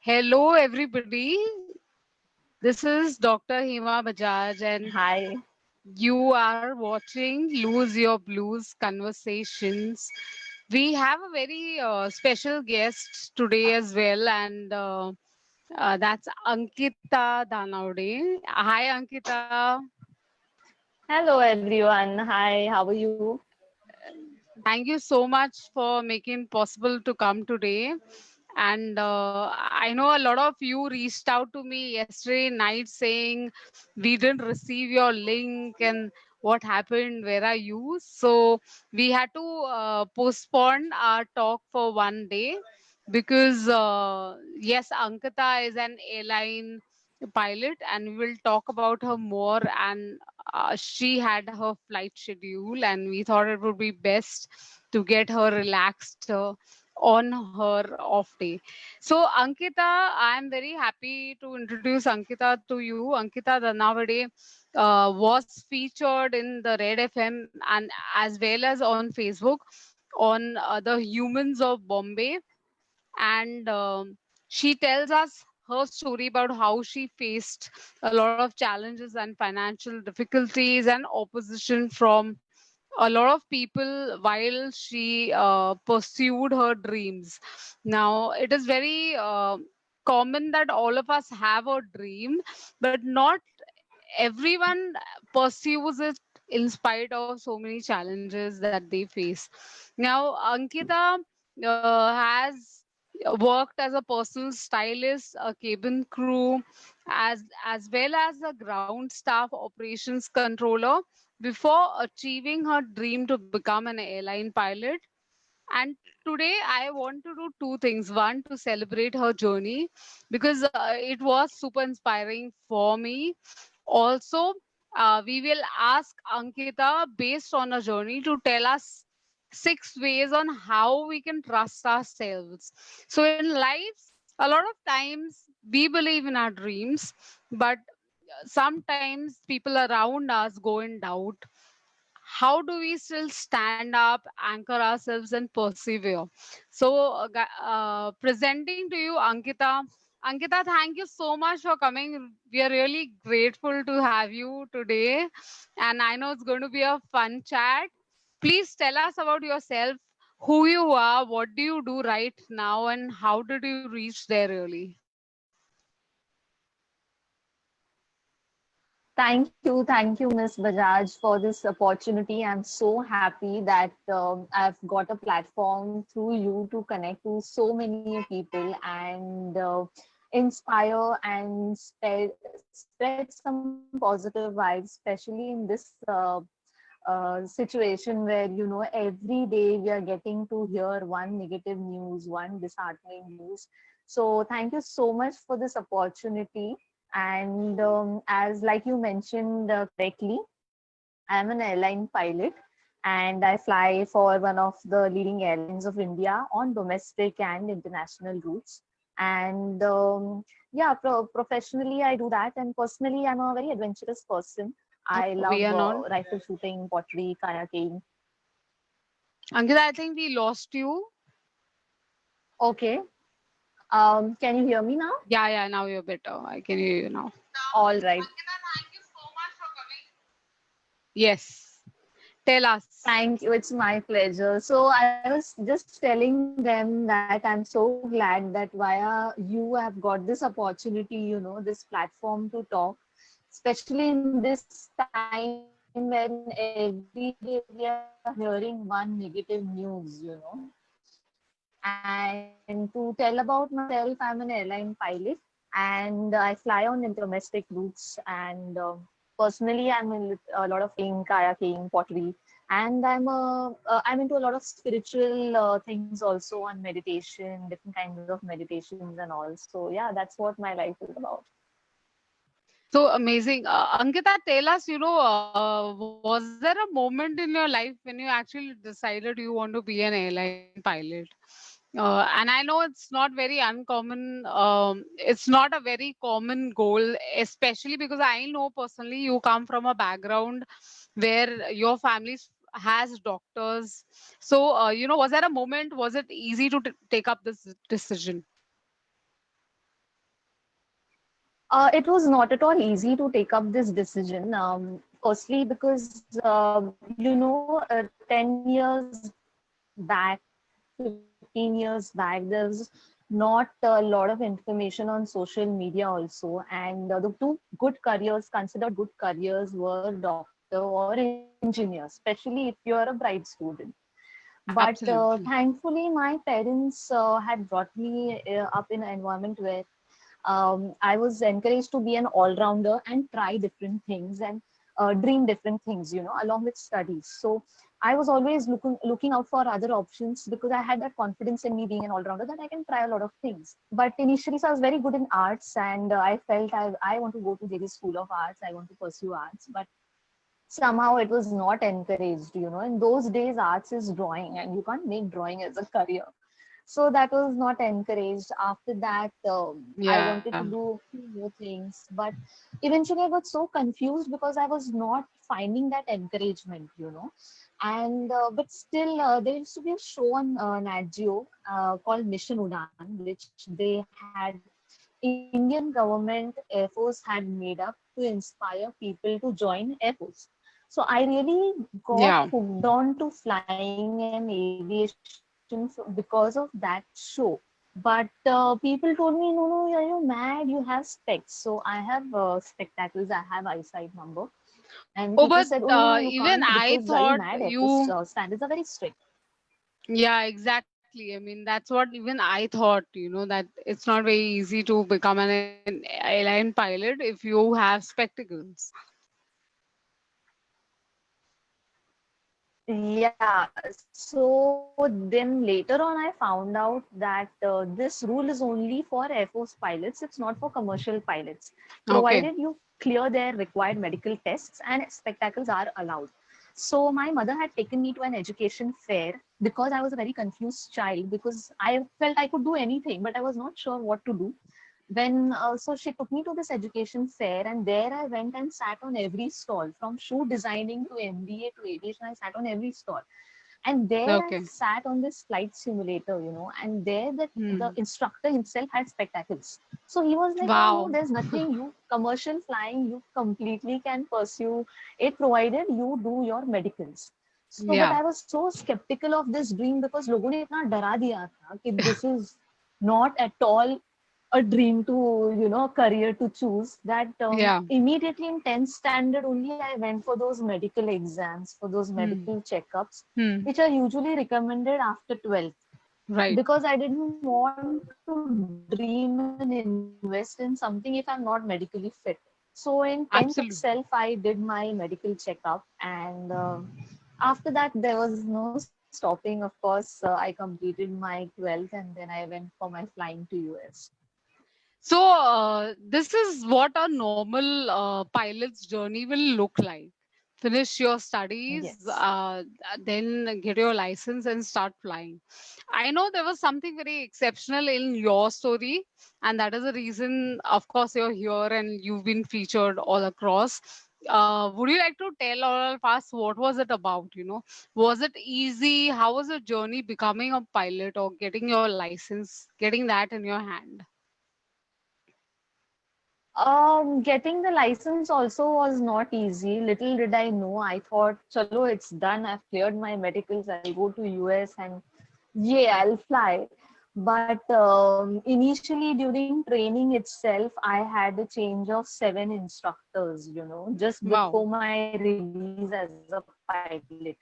Hello, everybody. This is Dr. Hema Bajaj, and Hi. you are watching Lose Your Blues Conversations. We have a very special guest today as well, and that's Ankita Danaude. Hi, Ankita. Hello, everyone. Hi, how are you? Thank you so much for making possible to come today. And I know a lot of you reached out to me yesterday night saying we didn't receive your link and what happened, where are you? So we had to postpone our talk for one day because yes, Ankita is an airline pilot and we will talk about her more, and she had her flight schedule and we thought it would be best to get her relaxed on her off day. So, Ankita, I'm very happy to introduce Ankita to you. Ankita Danavade was featured in the Red FM and as well as on Facebook on the Humans of Bombay. And she tells us her story about how she faced a lot of challenges and financial difficulties and opposition from a lot of people while she pursued her dreams. Now, it is very common that all of us have a dream, but not everyone pursues it in spite of so many challenges that they face. Now, Ankita has worked as a personal stylist, a cabin crew, as well as a ground staff operations controller before achieving her dream to become an airline pilot. And today I want to do two things. One, to celebrate her journey because it was super inspiring for me. Also, we will ask Ankita, based on her journey, to tell us 6 ways on how we can trust ourselves. So, in life, a lot of times we believe in our dreams, but sometimes people around us go in doubt. How do we still stand up, anchor ourselves, and persevere? So, presenting to you, Ankita. Ankita, thank you so much for coming. We are really grateful to have you today. And I know it's going to be a fun chat. Please tell us about yourself, who you are, what do you do right now, and how did you reach there really? Thank you, Miss Bajaj, for this opportunity. I'm so happy that I've got a platform through you to connect to so many people and inspire and spread some positive vibes, especially in this situation where every day we are getting to hear one negative news, one disheartening news. So thank you so much for this opportunity. And as like you mentioned correctly, I'm an airline pilot and I fly for one of the leading airlines of India on domestic and international routes. And yeah, professionally, I do that. And personally, I'm a very adventurous person. I We love are not. rifle shooting, pottery, kayaking. Ankita, I think we lost you. Okay. Can you hear me now? Yeah, now you're better. I can hear you now. All right. Yes. Tell us. Thank you. It's my pleasure. So I was just telling them that I'm so glad that via you have got this opportunity, this platform to talk, especially in this time when every day we are hearing one negative news, And to tell about myself, I'm an airline pilot and I fly on interdomestic routes. And personally, I'm in a lot of kayaking, pottery, and I'm into a lot of spiritual things also on meditation, different kinds of meditations and all. So yeah, that's what my life is about. So amazing. Ankita, tell us, was there a moment in your life when you actually decided you want to be an airline pilot? And I know it's not very uncommon. It's not a very common goal, especially because I know personally you come from a background where your family has doctors. So, was there a moment? Was it easy to take up this decision? It was not at all easy to take up this decision. Firstly, because 10 years back, 15 years back, there's not a lot of information on social media also, and the two good careers, considered good careers, were doctor or engineer, especially if you're a bright student. But Absolutely. thankfully, my parents had brought me up in an environment where I was encouraged to be an all-rounder and try different things and dream different things, along with studies. So I was always looking out for other options because I had that confidence in me being an all-rounder that I can try a lot of things. But initially, so I was very good in arts, and I felt I want to go to JV School of Arts. I want to pursue arts, but somehow it was not encouraged. In those days, arts is drawing, and you can't make drawing as a career, so that was not encouraged. After that, I Yeah. wanted to do a few more things, but eventually I got so confused because I was not finding that encouragement. And but still, there used to be a show on Nat Geo called Mission Udan, which they had Indian government Air Force had made up to inspire people to join Air Force. So I really got Yeah. hooked on to flying and aviation because of that show. But people told me, no, no, are you mad? You have specs. So I have spectacles, I have eyesight number. And people said, oh, no, no, you Oh, can't but because are you even mad? Air I Force thought standards are you, very strict. yeah, exactly. I mean, that's what even I thought, that it's not very easy to become an airline pilot if you have spectacles. Yeah, so then later on, I found out that this rule is only for Air Force pilots. It's not for commercial pilots, Okay. provided you clear their required medical tests and spectacles are allowed. So my mother had taken me to an education fair because I was a very confused child because I felt I could do anything, but I was not sure what to do. When so she took me to this education fair, and there I went and sat on every stall, from shoe designing to MBA to aviation. I sat on every stall, and there I Okay. sat on this flight simulator, and there the Hmm. instructor himself had spectacles. So he was like, no, no, Wow. there's nothing, you commercial flying you completely can pursue it, provided you do your medicals. So but Yeah. I was so skeptical of this dream because लोगों ने इतना डरा दिया था कि this is not at all a dream to, career to choose, that Yeah. immediately in 10th standard only I went for those medical exams, for those Hmm. medical checkups, Hmm. which are usually recommended after 12th, Right. because I didn't want to dream and invest in something if I'm not medically fit. So in 10th itself, I Absolutely. did my medical checkup, and after that, there was no stopping. Of course, I completed my 12th, and then I went for my flying to US. So, this is what a normal pilot's journey will look like. Finish your studies, Yes. then get your license and start flying. I know there was something very exceptional in your story, and that is the reason, of course, you're here and you've been featured all across. Would you like to tell all of us what was it about? Was it easy? How was your journey becoming a pilot or getting your license, getting that in your hand? Getting the license also was not easy. Little did I know. I thought, chalo, it's done. I've cleared my medicals. I'll go to US and yeah, I'll fly. But initially during training itself, I had a change of 7 instructors, just Wow. before my release as a pilot.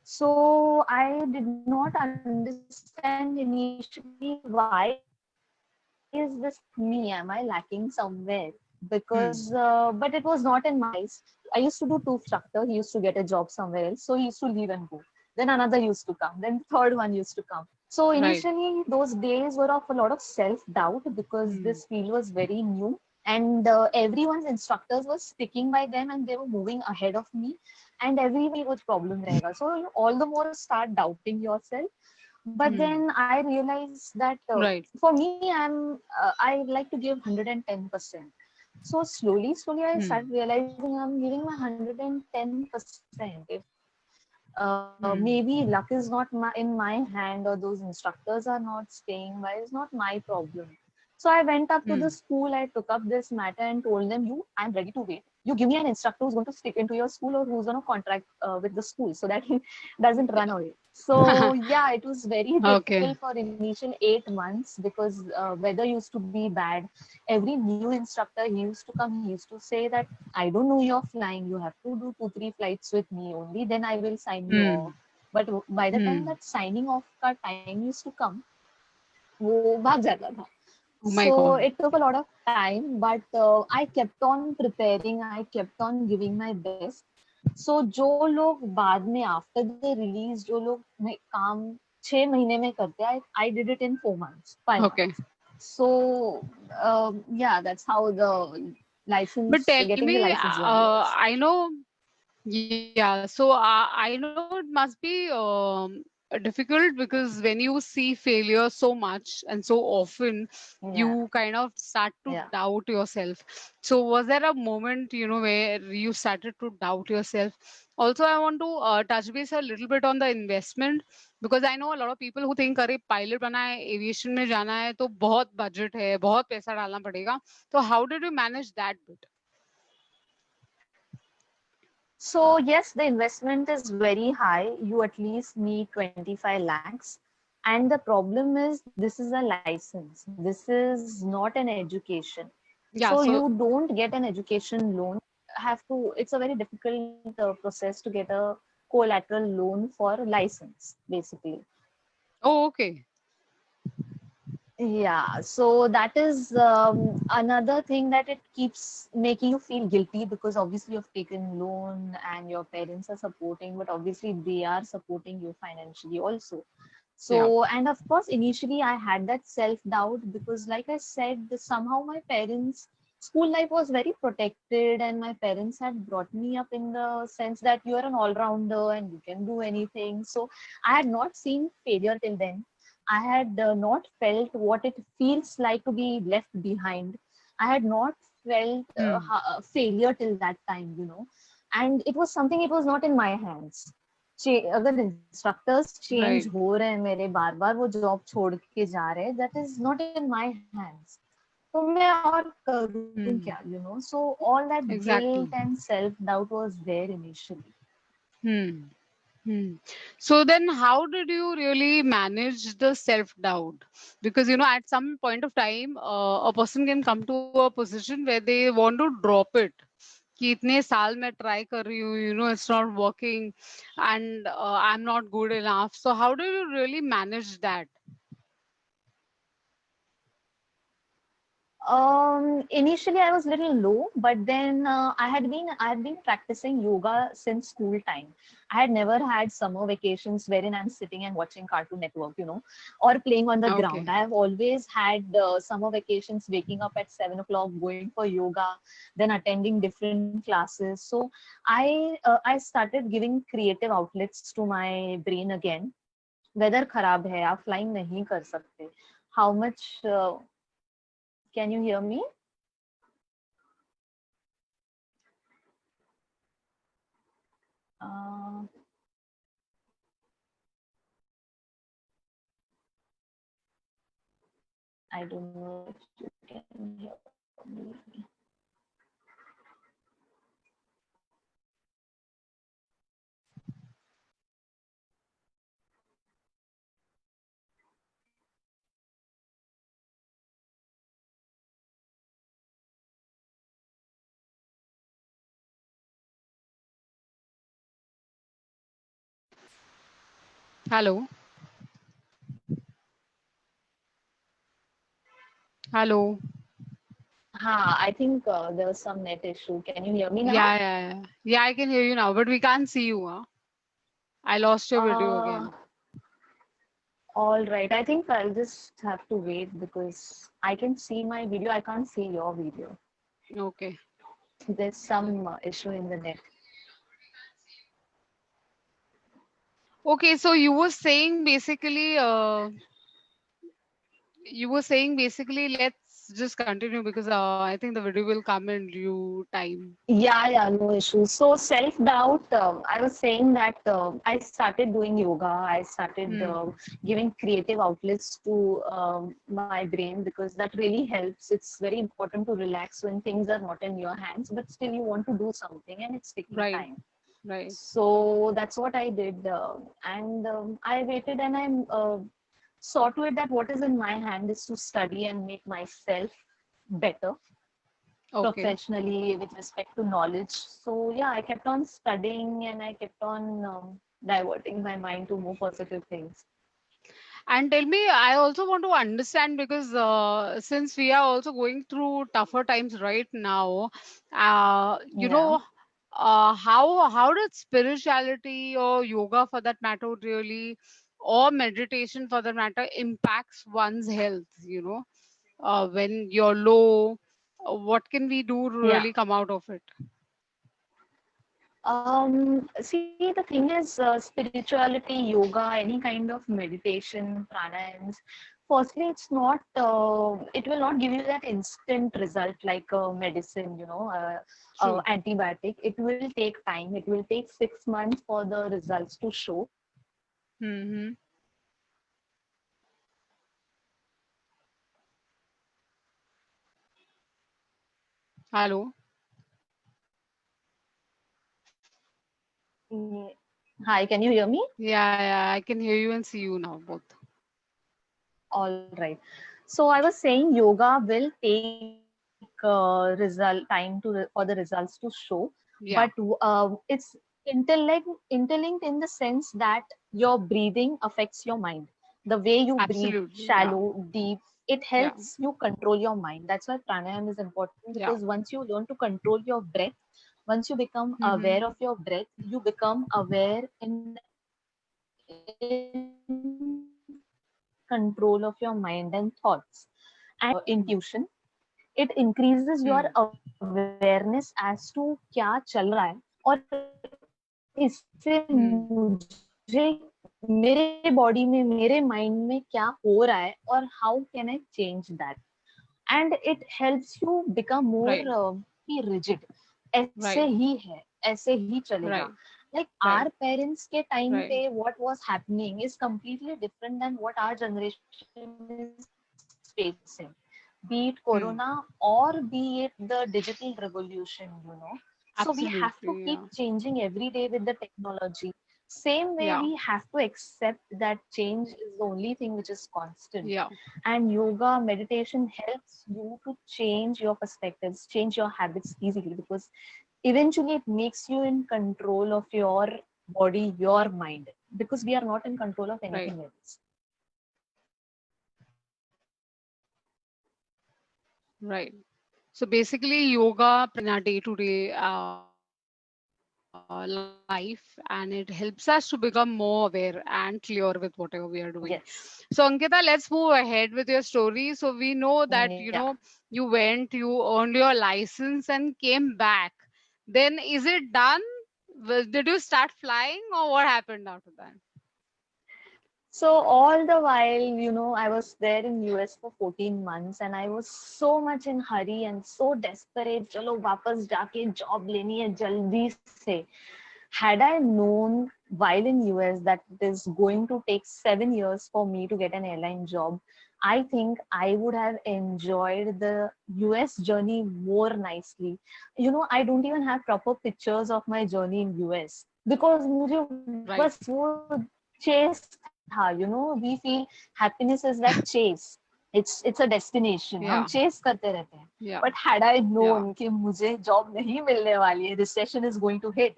So I did not understand initially why is this happening to me? Am I lacking somewhere? Because, but it was not in my eyes. I used to do two instructor. He used to get a job somewhere else, so he used to leave and go. Then another used to come. Then third one used to come. So initially, those Right. days were of a lot of self-doubt because this field Hmm. was very new, and everyone's instructors were sticking by them and they were moving ahead of me, and everybody was problem rahega. So you all the more start doubting yourself. But Hmm. then I realized that Right. for me, I like to give 110%. So slowly I Hmm. started realizing I'm giving my 110%. If maybe Hmm. luck is not in my hand, or those instructors are not staying by, it's not my problem. So I went up to the Hmm. school, I took up this matter and told them, I'm ready to wait. You give me an instructor who's going to stick into your school or who's going to contract with the school so that he doesn't run away. So yeah, it was very Okay. difficult for initial 8 months because weather used to be bad. Every new instructor, he used to come, he used to say that, I don't know you're flying. You have to do 2-3 flights with me only, then I will sign you off. Hmm. But by the time Hmm. that signing off का time used to come, वो भाग जाता था. Oh my So God. it took a lot of time, but I kept on preparing. I kept on giving my best. So जो लोग बाद में after the release जो लोग काम 6 महीने में करते हैं, I did it in 4 months, 5 months. Okay. So yeah, that's how the But license, tell getting the me, license journey was. I know, yeah, so I know it must be difficult because when you see failure so much and so often, Yeah, you kind of start to yeah. doubt yourself. So was there a moment, where you started to doubt yourself? Also, I want to touch base a little bit on the investment because I know a lot of people who think, अरे pilot बना है aviation में जाना है तो बहुत budget है बहुत पैसा डालना पड़ेगा. So how did you manage that bit? So yes, the investment is very high. You at least need 25 lakhs. And the problem is this is a license. This is not an education. Yeah, So so you don't get an education loan. Have to, it's a very difficult process to get a collateral loan for license, basically. oh, okay. Yeah, so that is another thing that it keeps making you feel guilty because obviously you've taken loan and your parents are supporting, but obviously they are supporting you financially also. Yeah. So, and of course, initially I had that self-doubt because, like I said, somehow my parents' school life was very protected, and my parents had brought me up in the sense that you are an all-rounder and you can do anything. So, I had not seen failure till then. I had not felt what it feels like to be left behind. I had not felt Hmm. failure till that time. And it was something, it was not in my hands. अगर instructors change Right. हो रहे हैं मेरे बार बार वो job छोड़ के जा रहे हैं that is not in my hands तो मैं और करूं Hmm. क्या so all that Exactly. Guilt and self doubt was there initially. Hmm. Hmm. So then, how did you really manage the self-doubt? Because, at some point of time, a person can come to a position where they want to drop it. कि इतने साल मैं try कर रही हूँ, it's not working and I'm not good enough. So how do you really manage that? Initially I was a little low, but then I had been practicing yoga since school time. I had never had summer vacations wherein I'm sitting and watching Cartoon Network, or playing on the ground. Okay. I have always had summer vacations, waking up at 7 o'clock, going for yoga, then attending different classes. So I started giving creative outlets to my brain again. Weather खराब है, आप flying नहीं कर सकते. How much? Can you hear me? Uh, I don't know if you can hear me. Hello. Hello. I think there was some net issue. Can you hear me now? Yeah, yeah, yeah. Yeah, I can hear you now, but we can't see you. Huh? I lost your video Uh, again. all right. I think I'll just have to wait because I can see my video. I can't see your video. Okay. There's some issue in the net. Okay, so you were saying basically, let's just continue because I think the video will come in due time. Yeah, no issues. So self-doubt, I was saying that I started doing yoga. I started Hmm. giving creative outlets to my brain because that really helps. It's very important to relax when things are not in your hands, but still you want to do something and it's taking Right. time. Right. So that's what I did. And I waited and I saw to it that what is in my hand is to study and make myself better Okay. professionally with respect to knowledge. So yeah, I kept on studying and I kept on diverting my mind to more positive things. And tell me, I also want to understand because since we are also going through tougher times right now, you Yeah. know, how did spirituality or yoga for that matter really, or meditation for that matter, impacts one's health? When you're low, what can we do to Yeah. really come out of it? See, the thing is, spirituality, yoga, any kind of meditation, pranayams. Firstly, it will not give you that instant result like medicine, True. antibiotic. It will take time. It will take 6 months for the results to show. Mm-hmm. Hello. Mm, Hi, can you hear me? Yeah, yeah, I can hear you and see you now both. All right. So I was saying yoga will take for the results to show, but Yeah, it's interlinked in the sense that your breathing affects your mind. The way you breathe, absolutely. Yeah, shallow, deep, it yeah. helps you control your mind. That's why pranayama is important Yeah. because once you learn to control your breath, once you become Mm-hmm. aware of your breath, you become aware in control of your mind and thoughts. And intuition, it increases your Hmm. awareness as to क्या चल रहा है और इससे मुझे Hmm. मेरे body में मेरे माइंड में क्या हो रहा है और how can I change that. And it helps you become more be rigid. Right. ऐसे ही है, ऐसे ही Right. चलेगा. Like our Right. parents के टाइम Right. पे what was Right. happening is completely different than what our generation is facing, be it corona or be it Hmm. the digital revolution, So we have to keep changing every Absolutely. day Yeah. with the technology. Same way we have to Yeah. accept that change is the only thing which is constant. And Yeah. yoga meditation helps you to change your perspectives, change your habits easily because eventually it makes you in control of your body, your mind, because we are not in control of anything Right. else. Right. So basically, yoga in our day-to-day life, and it helps us to become more aware and clear with whatever we are doing. So Ankita, Yes. let's move ahead with your story. So we know that Yeah. you earned your license and came back. Then is it done? Did you start flying, or what happened after that? So all the while, I was there in US for 14 months and I was so much in hurry and so desperate. चलो वापस जाके job लेनी है जल्दी से. Had I known while in US that it is going to take 7 years for me to get an airline job, I think I would have enjoyed the US journey more nicely. I don't even have proper pictures of my journey in US because मुझे Right. बस वो chase था. We feel happiness is that chase. It's a destination. हम Yeah. chase करते रहते हैं. Yeah. But had I Yeah. known कि मुझे job नहीं मिलने वाली है, recession is going to hit,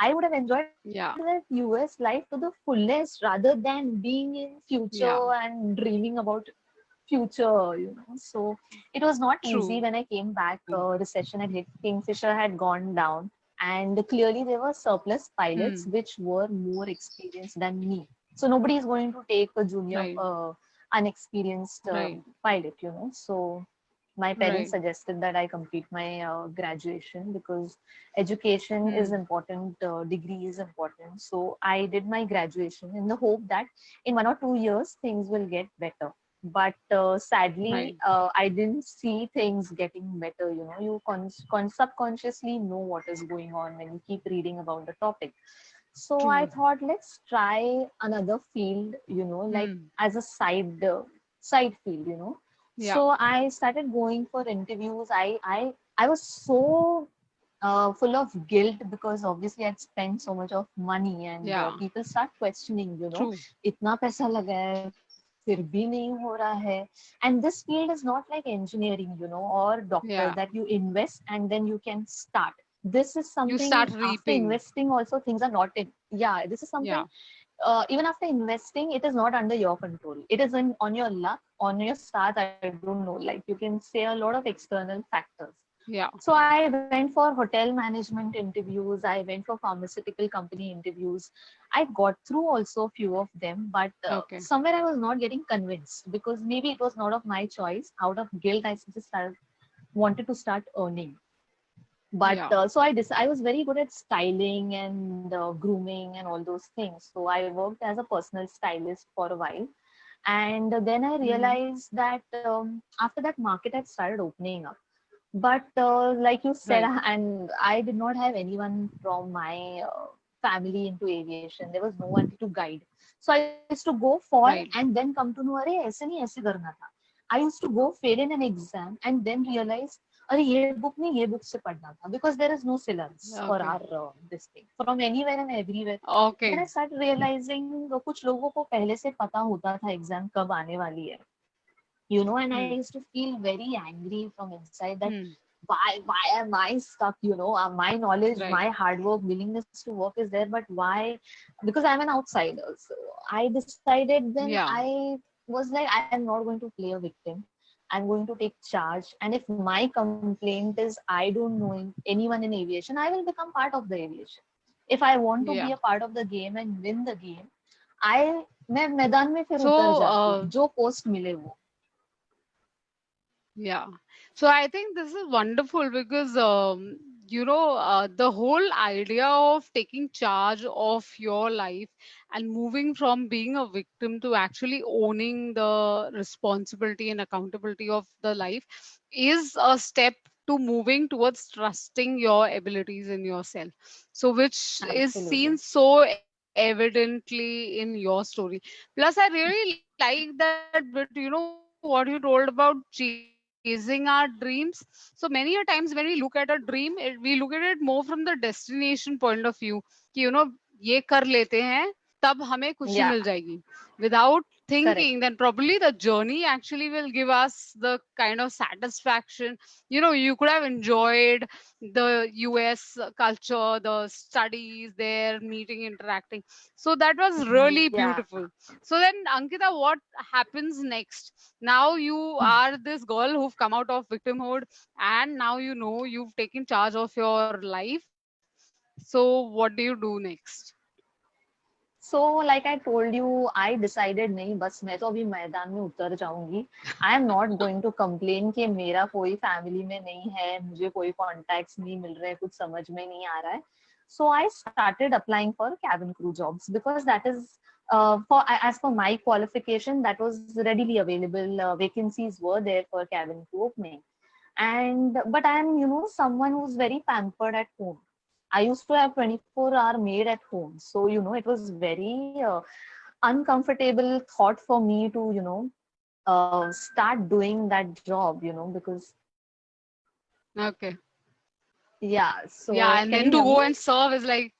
I would have enjoyed that Yeah. US life to the fullest rather than being in future Yeah. and dreaming about future. So it was not easy True. when I came back. Recession had hit, Kingfisher had gone down, and clearly there were surplus pilots Hmm. which were more experienced than me. So nobody is going to take a junior, Right. unexperienced Right. pilot. So my parents Right. suggested that I complete my graduation because education is Hmm. important, degree is important. So I did my graduation in the hope that in 1 or 2 years things will get better. But sadly, Right. I didn't see things getting better. You subconsciously know what is going on when you keep reading about the topic. So I True. thought, let's try another field, like Hmm. as a side field. Yeah. So I started going for interviews. I was so full of guilt because obviously I'd spent so much of money, and Yeah. people start questioning, True. इतना पैसा लगा है फिर भी नहीं हो रहा है. And this field is not like engineering, or doctor that Yeah. you invest and then you can start. This is You something start after reaping. investing also things are not in. Yeah, this is something Yeah. even after investing, it is not under your control. It is on your luck, on your stars. I don't know. Like you can say a lot of external factors. Yeah. So I went for hotel management interviews. I went for pharmaceutical company interviews. I got through also a few of them, but Okay. somewhere I was not getting convinced because maybe it was not of my choice. Out of guilt, I just wanted to start earning. But Yeah. I was very good at styling and grooming and all those things. So I worked as a personal stylist for a while, and then I Hmm. realized that after that market had started opening up. But like you said, Right. and I did not have anyone from my family into aviation. There was no one to guide. So I used to go fall and Right. then come to know, अरे ऐसे नहीं ऐसे करना था. I used to go fail in an exam and then realize, अरे ये book नहीं ये book से पढ़ना था, because there is no syllabus for Okay. our this thing from anywhere and everywhere. Then Okay. I started realizing कुछ लोगों को पहले से पता होता था एग्जाम कब आने वाली है. And I Hmm. used to feel very angry from inside that Hmm. why am I stuck? My knowledge, Right. my hard work, willingness to work is there, but why? Because I'm an outsider. So I decided then, Yeah. I was like, I am not going to play a victim. I'm going to take charge, and if my complaint is I don't know anyone in aviation, I will become part of the aviation. If I want to be Yeah. a part of the game and win the game, I मैं मैदान में फिर उतर So, जाती हूँ, जो post मिले वो. yeah. So I think this is wonderful because, the whole idea of taking charge of your life and moving from being a victim to actually owning the responsibility and accountability of the life is a step to moving towards trusting your abilities in yourself. So, which is Absolutely. seen so evidently in your story. Plus, I really like that bit, what you told about chasing our dreams. So many a times when we look at a dream, we look at it more from the destination point of view. कि ये कर लेते हैं तब हमें खुशी मिल जाएगी. Yeah, Without thinking, then correct. probably the journey actually will give us the kind of satisfaction. You could have enjoyed the US culture, the studies there, meeting, interacting. So that was really Yeah. beautiful. So then, Ankita, what happens next? Now you are this girl who've come out of victimhood, and now you've taken charge of your life. So what do you do next? So like I told you, I decided नहीं, बस मैं तो अभी मैदान में उतर जाऊंगी. I am not going to complain कि मेरा कोई फैमिली में नहीं है, मुझे कोई कॉन्टैक्ट्स नहीं मिल रहे, कुछ समझ में नहीं आ रहा है. So I started applying for cabin crew jobs because that is for as per my qualification that was readily available. Vacancies were there for cabin crew opening. And but I'm someone who's very pampered at home. I used to have 24-hour maid at home, so it was very uncomfortable thought for me to start doing that job, because Okay. yeah. Yeah, So and can then you to hear go me? and serve is like,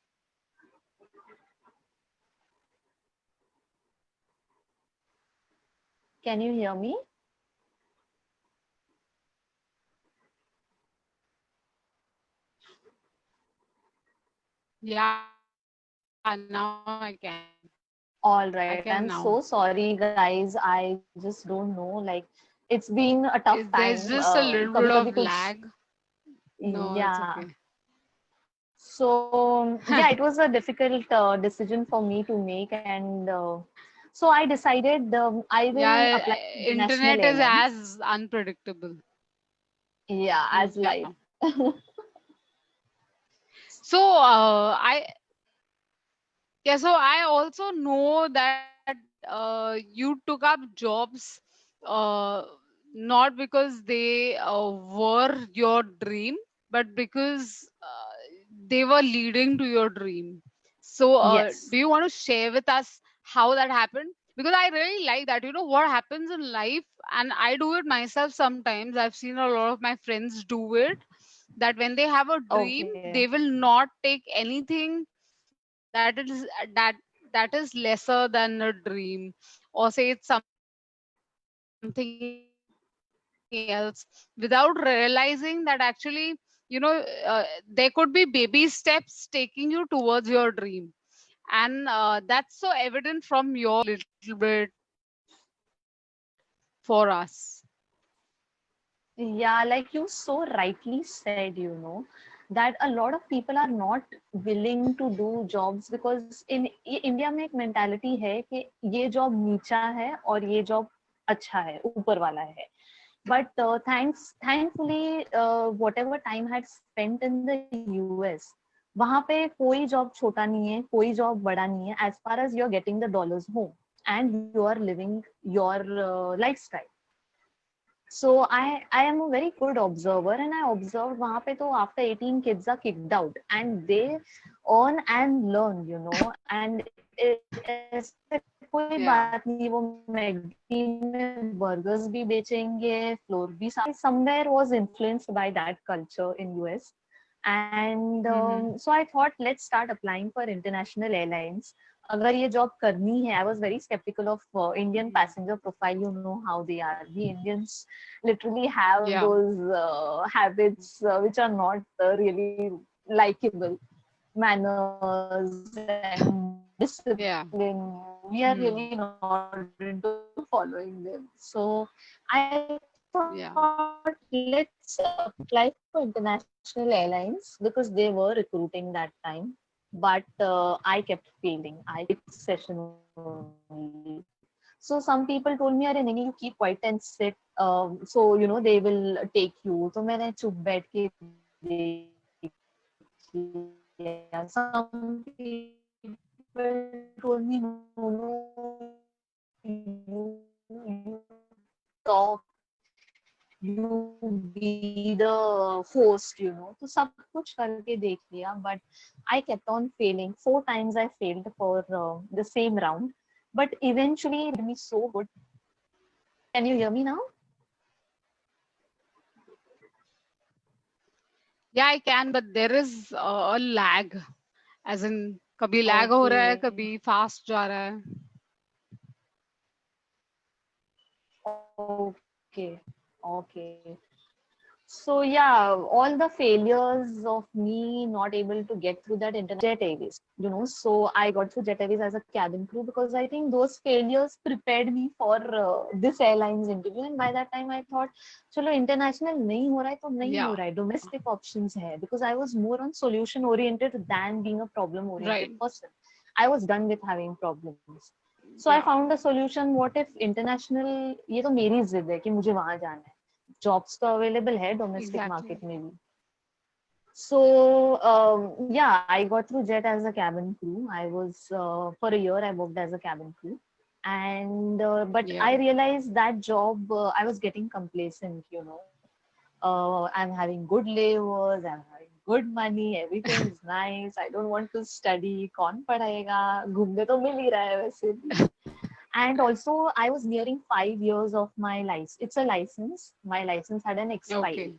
Can you hear me? yeah, now I can. All I right, can I'm now. so sorry, guys. I just don't know. Like, it's been a tough There's time. just a little कभी bit कभी of कुछ. lag. No, it's Yeah. okay. So yeah, it was a difficult decision for me to make, and so I decided I will Yeah, apply for International internet is Airlines. as unpredictable. Yeah, as Yeah. life. So I also know that you took up jobs uh, not because they were your dream, but because they were leading to your dream. So, Yes. do you want to share with us how that happened? Because I really like that. You know what happens in life, and I do it myself sometimes. I've seen a lot of my friends do it. That when they have a dream, Okay. they will not take anything that is lesser than a dream, or say it's something else, without realizing that actually, there could be baby steps taking you towards your dream. And that's so evident from your story a little bit for us. Yeah, like you so rightly said, that a lot of people are not willing to do jobs because in India में एक mentality है कि ये job नीचा है और ये job अच्छा है, ऊपर वाला है. But thankfully, whatever time I had spent in the US, वहाँ पे कोई job छोटा नहीं है, कोई job बड़ा नहीं है, as far as you're getting the dollars home and you are living your lifestyle. So I am a very good observer and I observed वहाँ पे तो after 18 kids are kicked out and they earn and learn, and ऐसे कोई बात नहीं वो मैगडी में burgers भी बेचेंगे floor भी somewhere was influenced by that culture in US. And Hmm. so I thought let's start applying for international airlines. अगर ये job करनी है, I was very skeptical of Indian Hmm. passenger profile. You know how they are. We Indians literally have Yeah. those habits which are not really likable. Manners and discipline. We are really Yeah. not into following them. So I thought let's apply for international Yeah. airlines because they were recruiting that time. But I kept failing. I kept doing the basic session only. So some people told me, "Arey, nahi, nahi, you keep quiet and sit." So they will take you. तो मैंने चुप बैठ के देखा. Some people told me, "No, no, you be the host, तो सब कुछ करके देख लिया, but I kept on failing. 4 times I failed for the same round, but eventually it made me so good. Can you hear me now? Yeah, I can, but there is a lag. As in, कभी lag हो रहा है, Okay, कभी fast जा रहा है. okay, okay. So yeah, all the failures of me not able to get through that international Jet Airways, So I got through Jet Airways as a cabin crew because I think those failures prepared me for this airlines interview. And by that time I thought, चलो international नहीं हो रहा है तो नहीं हो Yeah. रहा है, domestic options है, because I was more on solution oriented than being a problem oriented Right. person. I was done with having problems. So I Yeah. found a solution. What if international, ये तो मेरी जिद है कि मुझे वहां जाना है. Jobs तो available है domestic Exactly. market में भी. So yeah, I got through Jet as a cabin crew. I was for a year I worked as a cabin crew, and but Yeah. I realized that job I was getting complacent. I'm having good layovers, I'm having good money, everything is nice. I don't want to study. कौन पढ़ाएगा? घूमने तो मिल ही रहा है वैसे भी. And also I was nearing 5 years of my license. It's a license. My license had an expiry. Okay.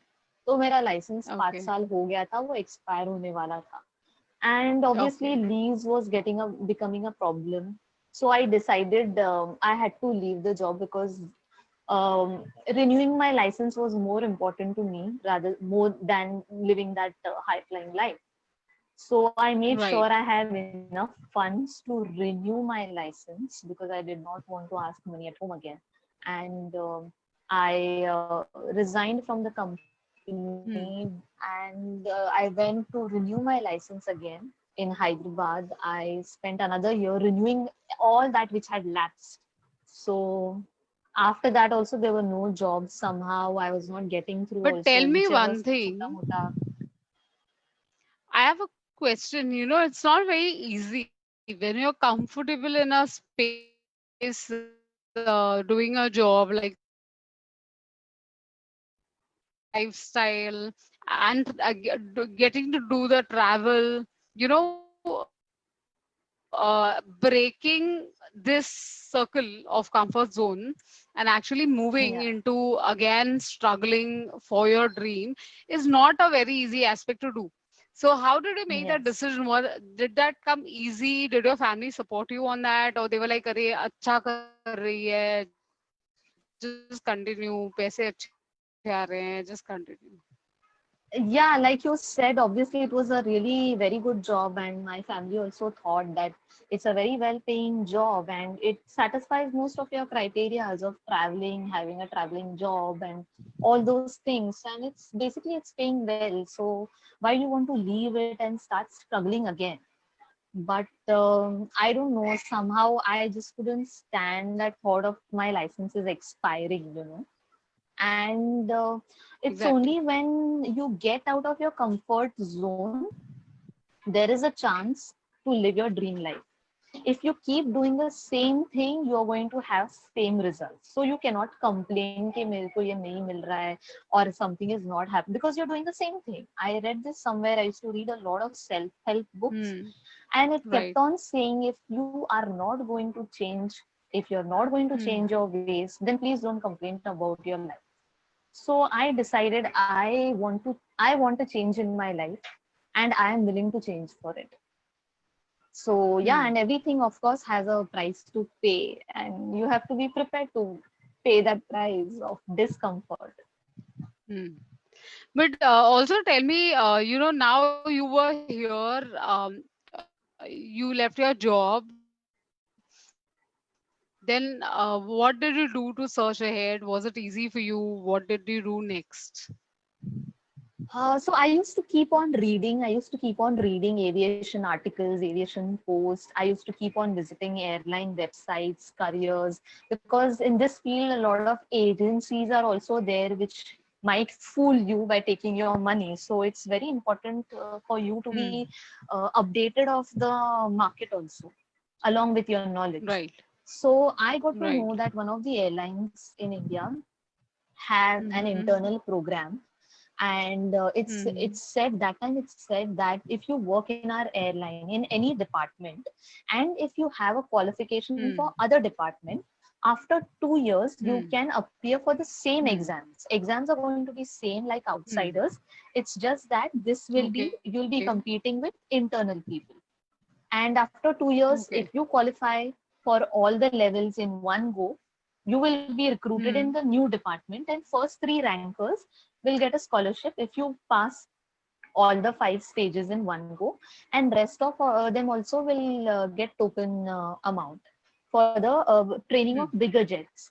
तो मेरा license पाँच Okay. साल हो गया था, वो expire होने वाला था. And obviously Okay. leaves was becoming a problem. So I decided I had to leave the job because renewing my license was more important to me rather more than living that high flying life. So I made sure Right. I have enough funds to renew my license because I did not want to ask money at home again. And I resigned from the company Hmm. and I went to renew my license again in Hyderabad. I spent another year renewing all that which had lapsed. So after that also there were no jobs. Somehow I was not getting through But also tell me whichever one chota thing. mota. I have a question. You know, it's not very easy when you're comfortable in a space doing a job like lifestyle, and getting to do the travel, breaking this circle of comfort zone and actually moving Yeah. into again struggling for your dream is not a very easy aspect to do. So how did you make that Yes. decision? Did that come easy? Did your family support you on that, or they were like, "अरे अच्छा कर रही है, just continue, पैसे अच्छे आ रहे हैं, just continue." Yeah, like you said, obviously it was a really very good job, and my family also thought that it's a very well-paying job and it satisfies most of your criteria of traveling, having a traveling job, and all those things. And it's paying well. So why do you want to leave it and start struggling again? But I don't know, somehow I just couldn't stand that thought of my license is expiring. And it's Exactly. only when you get out of your comfort zone there is a chance to live your dream life. If you keep doing the same thing, you are going to have same results. So you cannot complain कि मेरे को ये नहीं मिल रहा है or something is not happening because you're doing the same thing. I read this somewhere. I used to read a lot of self-help books, Hmm. and it kept Right. on saying if you are not going to change, if you're not going to Hmm. change your ways, then please don't complain about your life. So I decided I want a change in my life, and I am willing to change for it. So yeah, Hmm. and everything of course has a price to pay, and you have to be prepared to pay that price of discomfort. Hmm. But also tell me, now you were here, you left your job. Then what did you do to search ahead? Was it easy for you? What did you do next? So I used to keep on reading. I used to keep on reading aviation articles, aviation posts. I used to keep on visiting airline websites, careers, because in this field, a lot of agencies are also there, which might fool you by taking your money. So it's very important for you to Hmm. be updated of the market also, along with your knowledge. Right. So I got to Right. know that one of the airlines in India had an Mm-hmm. internal program, and Mm-hmm. it's said that if you work in our airline in any department, and if you have a qualification for Hmm. other department, after 2 years you Hmm. can appear for the same Hmm. exams are going to be same like Hmm. outsiders. It's just that this will be Okay. you'll be competing with internal people, and after 2 years Okay. if you qualify for all the levels in one go, you will be recruited in the Hmm. new department, and first three rankers will get a scholarship if you pass all the 5 stages in one go, and rest of them also will get token amount for the training of Hmm. bigger jets.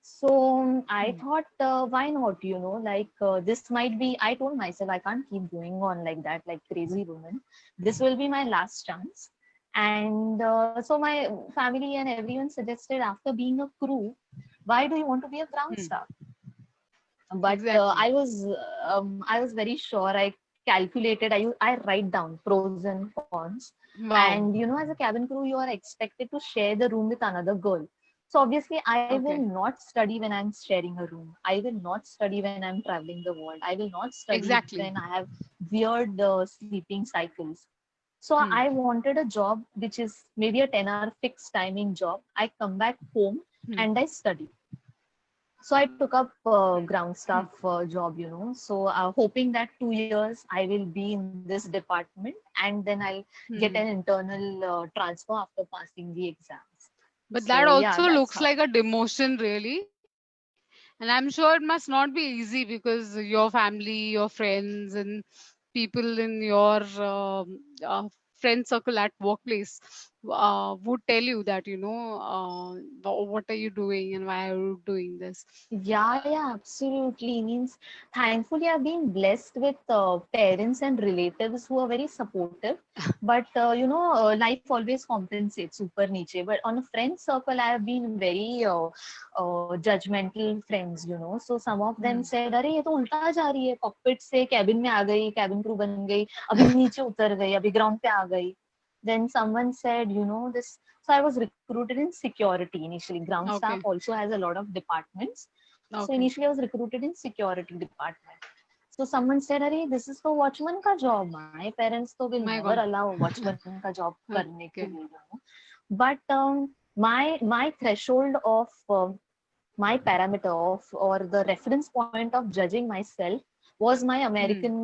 So I Hmm. thought, why not? Like this might be. I told myself I can't keep going on like that, like crazy woman. This will be my last chance. And so my family and everyone suggested, after being a crew, why do you want to be a ground Hmm. staff? But Exactly. I was very sure. I calculated. I write down pros and cons. And Wow. as a cabin crew, you are expected to share the room with another girl. So obviously, I will Okay. not study when I'm sharing a room. I will not study when I'm traveling the world. I will not study when Exactly. I have weird sleeping cycles. So I Hmm. wanted a job which is maybe a 10-hour fixed timing job. I come back home Hmm. and I study. So I took up Hmm. ground staff job, so hoping that 2 years I will be in this department, and then I'll get an Hmm. internal transfer after passing the exams. But So that yeah, also that's looks how. like a demotion, really. And I'm sure it must not be easy because your family, your friends, and people in your friend circle at workplace would tell you that, what are you doing and why are you doing this? Yeah, absolutely. Means thankfully I've been blessed with parents and relatives who are very supportive. But life always compensates super niche. But on a friend circle, I have been very judgmental friends. So some of them Hmm. said, "अरे ये तो उल्टा जा रही है, cockpit से cabin में आ गई, कैबिन क्रू बन गई, अभी नीचे उतर गई, अभी ग्राउंड पे आ गई." Then someone said, this. So I was recruited in security initially. Ground staff Okay. also has a lot of departments. So Okay. initially I was recruited in security department. So someone said, "Arey, this is the watchman ka job. My parents to will My never God. allow watchman ka job karne ke Okay. liye, you know." But my threshold of my parameter of or the reference point of judging myself was my Hmm. American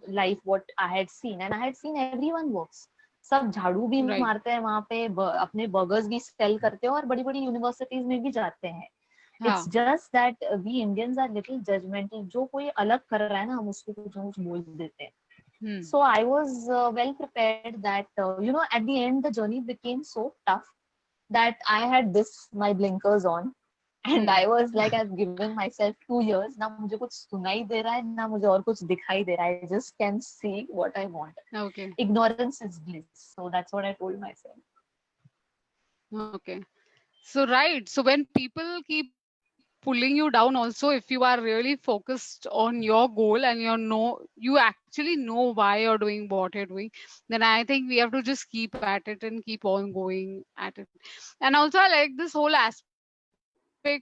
life, what I had seen, and I had seen everyone works. सब झाड़ू भी Right. मारते हैं वहां पे, अपने burgers भी cell करते हैं और बड़ी बड़ी यूनिवर्सिटीज में भी जाते हैं. Yeah. It's just that we Indians are little judgmental. जो कोई अलग कर रहा है ना, हम उसको कुछ ना कुछ बोल देते हैं. Hmm. So I was well prepared that at the end the journey became so tough that I had this my blinkers on, and Hmm. I was like, I've given myself 2 years. ना मुझे कुछ सुनाई दे रहा है, ना मुझे और कुछ दिखाई दे रहा है. I just can see what I want. Okay. Ignorance is bliss. So that's what I told myself. Okay. So right. So when people keep pulling you down also, if you are really focused on your goal and you actually know why you're doing what you're doing, then I think we have to just keep at it and keep on going at it. And also I like this whole aspect,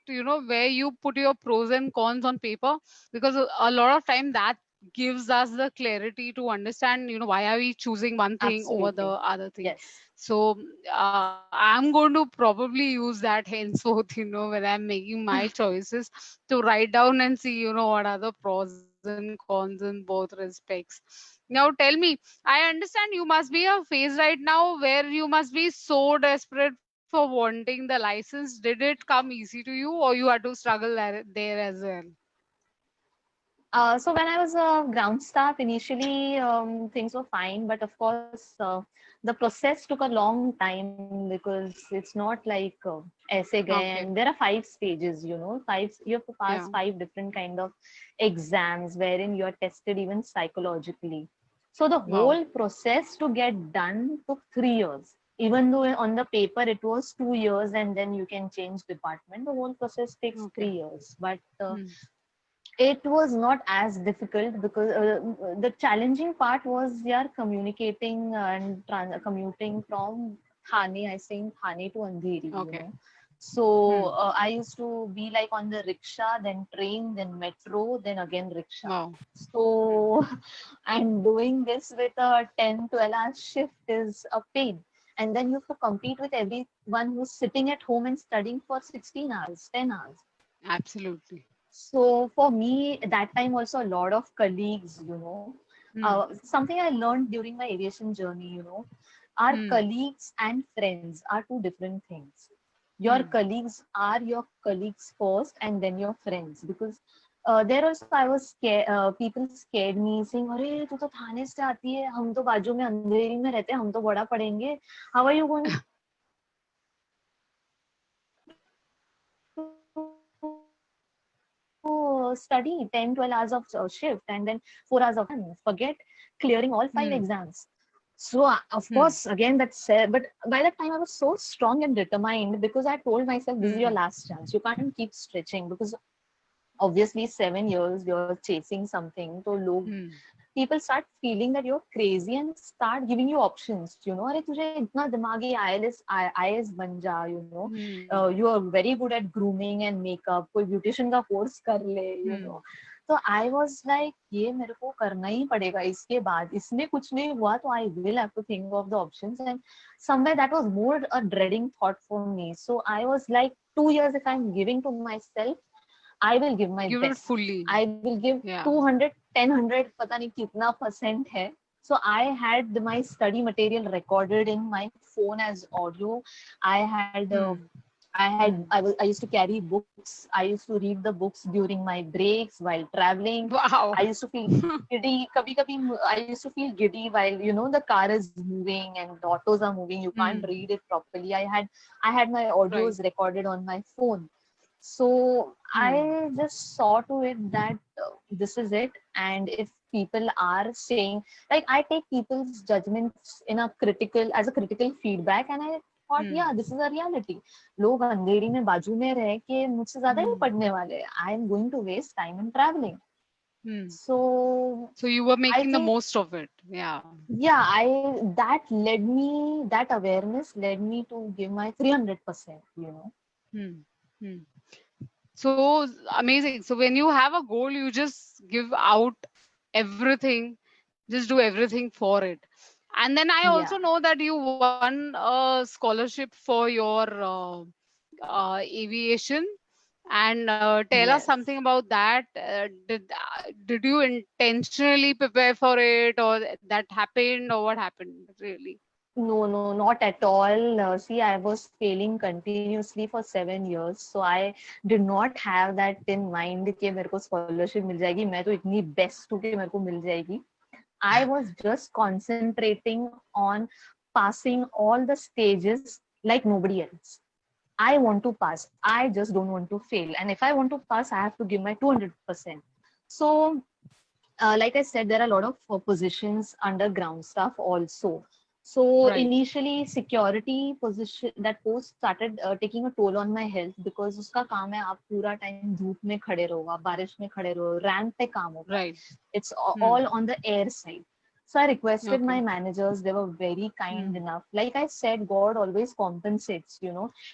where you put your pros and cons on paper, because a lot of time that gives us the clarity to understand, why are we choosing one thing over the Absolutely. other thing. Yes. So I'm going to probably use that henceforth, when I'm making my choices, to write down and see, what are the pros and cons in both respects. Now tell me, I understand you must be a phase right now where you must be so desperate for wanting the license. Did it come easy to you, or you had to struggle there as well? So when I was a ground staff, initially things were fine, but of course the process took a long time because it's not like essay gaye, Okay. and there are 5 stages. You have to pass Yeah. 5 different kind of exams wherein you are tested even psychologically. So the Wow. whole process to get done took 3 years. Even though on the paper it was 2 years, and then you can change department, the whole process takes Okay. 3 years. But Hmm. it was not as difficult because the challenging part was yeah, communicating and commuting from Thane, I say in Thane to Andheri, Okay. So Hmm. I used to be like on the rickshaw, then train, then metro, then again rickshaw. Wow. Hmm. So, and doing this with a 10, 12-hour shift is a pain. And then you have to compete with everyone who's sitting at home and studying for 16 hours, 10 hours. Absolutely. So for me, that time also a lot of colleagues, Hmm. something I learned during my aviation journey, our Hmm. colleagues and friends are two different things. Your Hmm. colleagues are your colleagues first and then your friends, because there also I was scared, people scared me saying, अरे तू तो थाने से आती है, हम तो बाजू में अंधेरी में रहते हैं, हम तो बड़ा पढ़ेंगे. How are you going to study 10, 12 hours of shift and then 4 hours of forget clearing all 5 exams. So of Hmm. course again that's but by that time I was so strong and determined because I told myself this is your Hmm. last chance. You can't keep stretching because obviously 7 years you're chasing something. So low Hmm. people start feeling that you're crazy and start giving you options. अरे तुझे इतना दिमागी IAS बन जा, Hmm. you are very good at grooming and makeup, कोई beautician का course कर ले, Hmm. So I was like ये मेरे को करना ही पड़ेगा इसके बाद, इसमें कुछ नहीं हुआ तो I will have to think of the options, and somewhere that was more a dreading thought for me. So I was like 2 years if I'm giving to myself, I will give my Give it best. fully. I will give Yeah. 200, 1000, पता नहीं कितना percent है. So I had my study material recorded in my phone as audio. I had Hmm. Hmm. I used to carry books. I used to read the books during my breaks while traveling. Wow. I used to feel giddy. कभी I used to feel giddy while the car is moving and the autos are moving. You can't Hmm. read it properly. I had my Right. audios recorded on my phone. So Hmm. I just saw to it that this is it. And if people are saying, like, I take people's judgments as a critical feedback, and I thought, Hmm. yeah, this is a reality. लोग अंधेरी में बाजू में रह के मुझसे ज्यादा ही Hmm. पढ़ने वाले. I am going to waste time in traveling. Hmm. So So you were I making the think, most of it. Yeah. yeah, that awareness led me to give my 300%. Hmm. Hmm. So amazing. So when you have a goal, you just give out everything, just do everything for it. And then I Yeah. also know that you won a scholarship for your aviation. And tell us Yes. something about that. Did you intentionally prepare for it, or that happened, or what happened really? No, no, not at all. See, I was failing continuously for 7 years, so I did not have that in mind कि मेरे को scholarship मिल जाएगी. मैं तो इतनी best हूँ कि मेरे को मिल जाएगी. I was just concentrating on passing all the stages like nobody else. I want to pass. I just don't want to fail. And if I want to pass, I have to give my 200%. So like I said, there are a lot of positions under ground staff also. So Right. initially, security position that post started taking a toll on my health because उसका काम है आप पूरा time धूप में खड़े रहो, आप बारिश में खड़े रहो, रैंप पे काम होता है. Right. It's Hmm. all on the air side. So I requested my Okay. managers. They were very kind Hmm. enough. Like I said, God always compensates.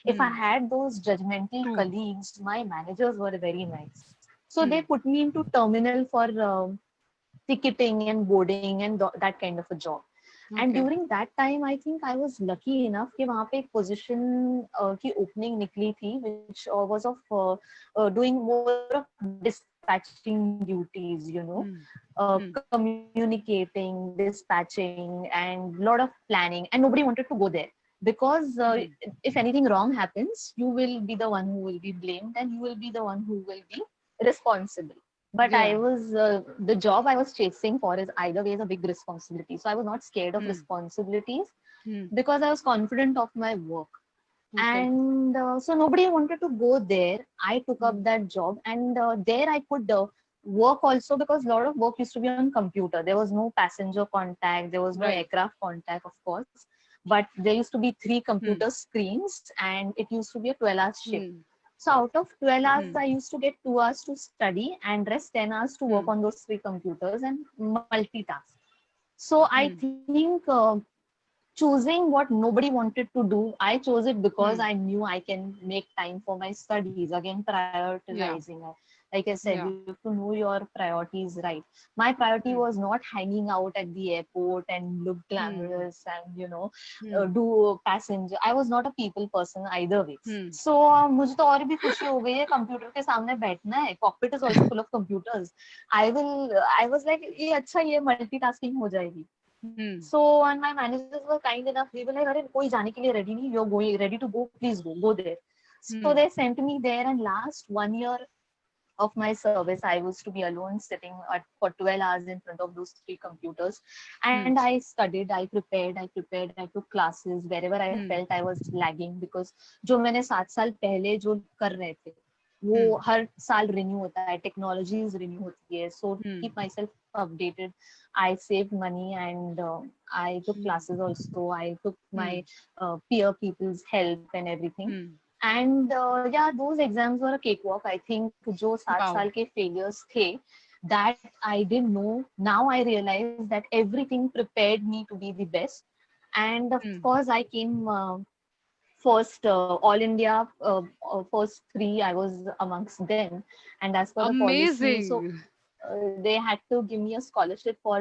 If I Hmm. had those judgmental True. colleagues, my managers were very nice. So they Hmm. put me into terminal for ticketing and boarding and that kind of a job. And Okay. during that time, I think I was lucky enough कि वहाँ पे एक position की opening निकली थी, which was of doing more of dispatching duties, Hmm. Hmm. communicating, dispatching, and lot of planning. And nobody wanted to go there because Hmm. if anything wrong happens, you will be the one who will be blamed and you will be the one who will be responsible. But I Yeah. was the job I was chasing for is either way is a big responsibility. So I was not scared of Hmm. responsibilities Hmm. because I was confident of my work. Okay. And so nobody wanted to go there. I took Hmm. up that job, and there I could work also because a lot of work used to be on computer. There was no passenger contact, there was no Right. aircraft contact, of course, but there used to be three Hmm. computer screens, and it used to be a 12-hour shift. Hmm. So out of 12 hours, Hmm. I used to get 2 hours to study and rest 10 hours to work Hmm. on those three computers and multitask. So I Hmm. think choosing what nobody wanted to do, I chose it because I Hmm. knew I can make time for my studies. Again, Yeah. prioritizing. Like I said, you Yeah. have to know your priorities right. My priority was Hmm. not hanging out at the airport and look Hmm. glamorous and Hmm. do passenger. I was not a people person either ways. Hmm. So मुझे तो और भी खुशी हो गई है computer के सामने बैठना है. Cockpit is also full of computers. I was like ये अच्छा ये मल्टीटास्किंग हो जाएगी. Hmm. So, and my managers were kind enough. They were like, "अरे कोई जाने के लिए ready नहीं. You're going ready to go. Please go. Go there." So Hmm. they sent me there, and last 1 year of my service, I was to be alone sitting for 12 hours in front of those three computers. And Hmm. I studied, I took classes wherever I Hmm. felt I was lagging because जो मैंने 7 साल पहले जो कर रहे थे वो Hmm. हर साल रिन्यू होता है, टेक्नोलॉजीज रिन्यू होती है. So to Hmm. keep myself updated, I saved money and I took Hmm. classes also. I took Hmm. my peer people's help and everything. Hmm. And yeah, those exams were a cakewalk. I think जो 7 साल Wow. के failures थे, that I didn't know. Now I realize that everything prepared me to be the best. And of Hmm. course, I came first All India first three. I was amongst them. And as per the policy, so Amazing. they had to give me a scholarship for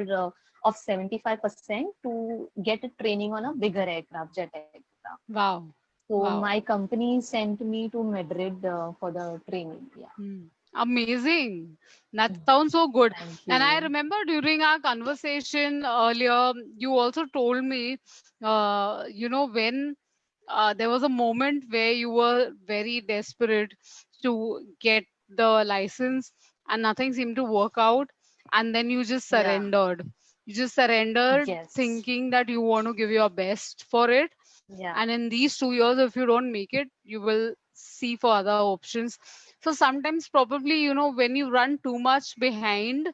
of 75% to get a training on a bigger aircraft, jet aircraft. Wow. So my Wow. company sent me to Madrid for the training. Yeah. Hmm. Amazing. That sounds so good. Thank And I you. remember during our conversation earlier, you also told me, when there was a moment where you were very desperate to get the license and nothing seemed to work out. And then you just Yeah. surrendered. You just surrendered Yes. thinking that you want to give your best for it. Yeah. And in these 2 years, if you don't make it, you will see for other options. So sometimes probably, when you run too much behind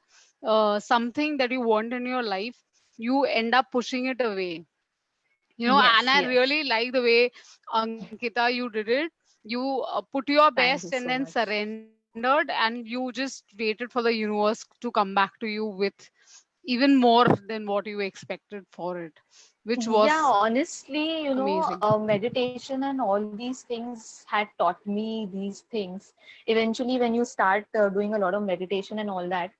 something that you want in your life, you end up pushing it away. And Yes. I Yes. really like the way, Ankita, you did it. You put your best Thank you and then so much. surrendered, and you just waited for the universe to come back to you with even more than what you expected for it. which Yeah, was honestly, amazing. meditation and all these things had taught me these things. Eventually, when you start doing a lot of meditation and all that,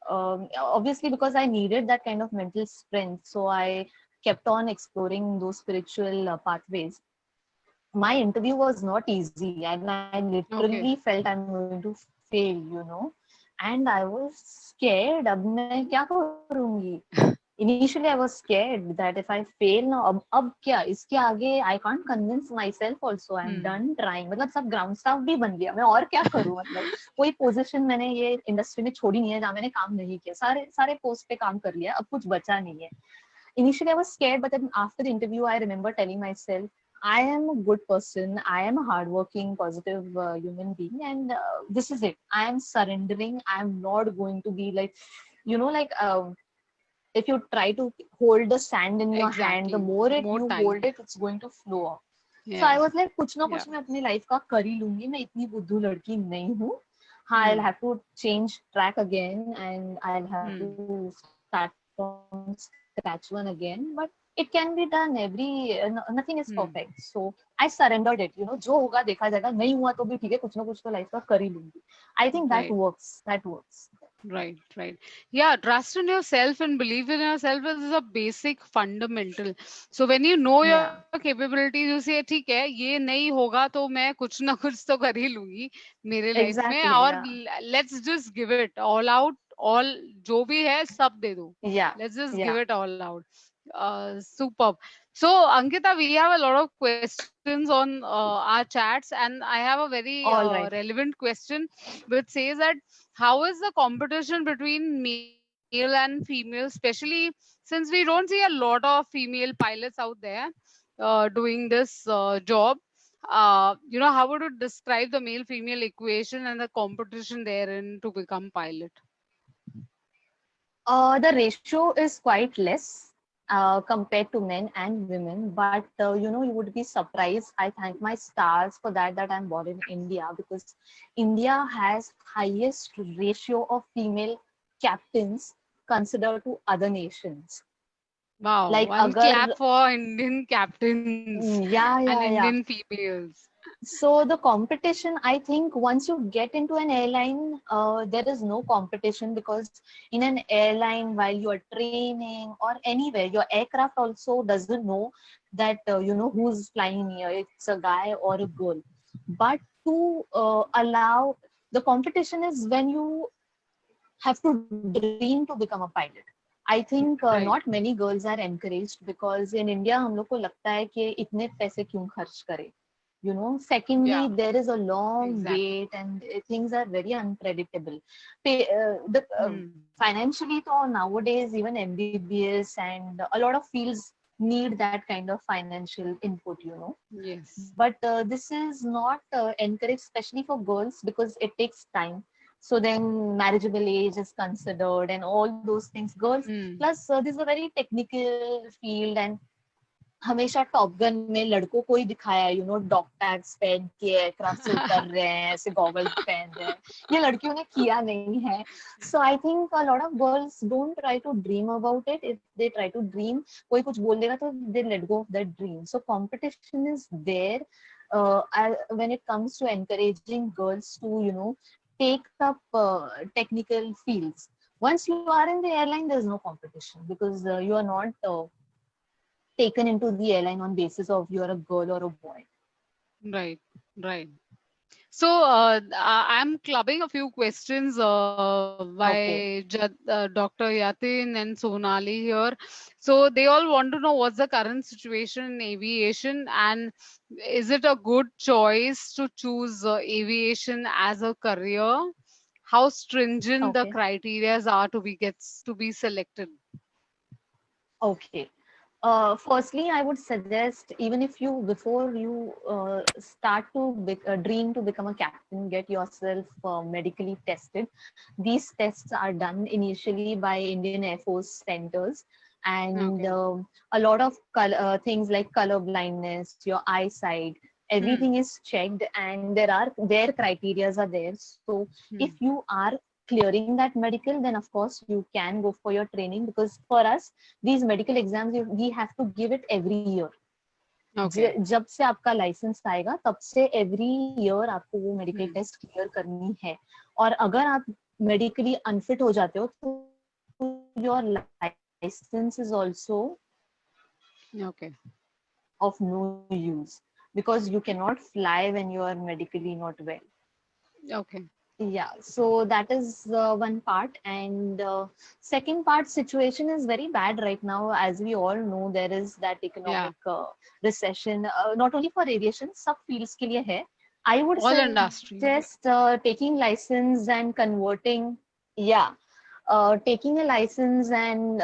obviously, because I needed that kind of mental strength, so I kept on exploring those spiritual pathways. My interview was not easy, and I literally felt Okay. I'm going to fail. And I was scared. अब मैं क्या करूंगी? Initially, I was scared that if I fail now, अब क्या इसके आगे I can't convince myself also. I'm Hmm. done trying. मतलब सब ground staff भी बन गया, मैं और क्या करूं? मतलब कोई पोजीशन मैंने ये इंडस्ट्री में छोड़ी नहीं है जहाँ मैंने काम नहीं किया. सारे सारे पोस्ट पे काम कर लिया, अब कुछ बचा नहीं है. Initially, I was scared, but then after the interview, I remember telling myself, I am a good person. I am a hardworking, positive human being, and this is it. I am surrendering. I am not going to be like, like if you try to hold the sand in your hand, the Exactly. more it More you time. hold it, it's going to flow off. So I Yeah. was like, कुछ ना Yeah. कुछ मैं अपनी life का कर ही लूंगी. मैं इतनी बुद्धू लड़की नहीं हूँ. हाँ, I'll Hmm. have to change track again, and I'll have to Hmm. start from scratch one again. But it can be done. Nothing is perfect. So Hmm. I surrendered it. जो होगा देखा जाएगा. नहीं हुआ तो भी ठीक है. कुछ ना कुछ तो लाइफ का कर ही लूंगी. I think that Right. works. That works. Right, right. Yeah, trust in yourself and believe in yourself is a basic fundamental. So when you know your Yeah. capabilities, you say ठीक है ये नहीं होगा तो मैं कुछ ना कुछ तो कर ही लूंगी मेरे लाइफ में Exactly. और Yeah. let's just give it all out, all जो भी है सब दे दो. Yeah. Let's just give Yeah. it all out. Superb. So Ankita, we have a lot of questions on our chats, and I have a very All right. relevant question which says that how is the competition between male and female, especially since we don't see a lot of female pilots out there doing this job? How would you describe the male female equation and the competition therein to become pilot? The ratio is quite less compared to men and women, but you would be surprised. I thank my stars for that I'm born in India, because India has highest ratio of female captains considered to other nations. Wow, Like one agar, clap for Indian captains yeah, and yeah, yeah. Indian females. So the competition, I think once you get into an airline, there is no competition, because in an airline, while you are training or anywhere, your aircraft also doesn't know that who's flying here. It's a guy or a girl. But to allow the competition is when you have to dream to become a pilot. I think not Right. many girls are encouraged, because in India हम लोग को लगता है कि इतने पैसे क्यों खर्च करें. Secondly, Yeah, there is a long exactly. wait, and things are very unpredictable. Hmm. Financially, so nowadays even MBBS and a lot of fields need that kind of financial input. Yes. But this is not encouraged, especially for girls, because it takes time. So then marriageable age is considered and all those things. Girls, Hmm. plus this is a very technical field, and हमेशा top gun में लड़कों को ही दिखाया है, dog tags पहन के aircraft से उतर रहे हैं, ऐसे गॉगल्स पहन रहे हैं. ये लड़कियों ने किया नहीं है. So I think a lot of girls don't try to dream about it. If they try to dream, कोई कुछ बोल देगा तो they let go of that dream. So competition is there when it comes to encouraging girls to take up technical fields. Once you are in the airline, there's no competition, because you are not taken into the airline on basis of you're a girl or a boy. Right. Right. So I'm clubbing a few questions by Okay. Dr. Yatin and Sonali here. So they all want to know what's the current situation in aviation, and is it a good choice to choose aviation as a career? How stringent the Okay. criteria are to be selected? Okay. Firstly, I would suggest, even if you, before you start to dream to become a captain, get yourself medically tested. These tests are done initially by Indian Air Force centers, and Okay. a lot of things like color blindness, your eyesight, Hmm. everything is checked, and their criterias are there. So if Hmm. you are clearing that medical, then of course you can go for your training, because for us these medical exams we have to give it every year. Okay. जब से आपका licence आएगा तब से every year आपको वो medical Hmm. Test clear करनी है. और अगर आप मेडिकली अनफिट हो जाते हो तो your licence is also Okay. of no use, because you cannot fly when you are medically not well. Okay. Yeah, so that is one part. And second part, situation is very bad right now. As we all know, there is that Yeah. economic recession, not only for aviation, sub fields के लिए है. I would All industry. suggest taking license and converting. Yeah, taking a license and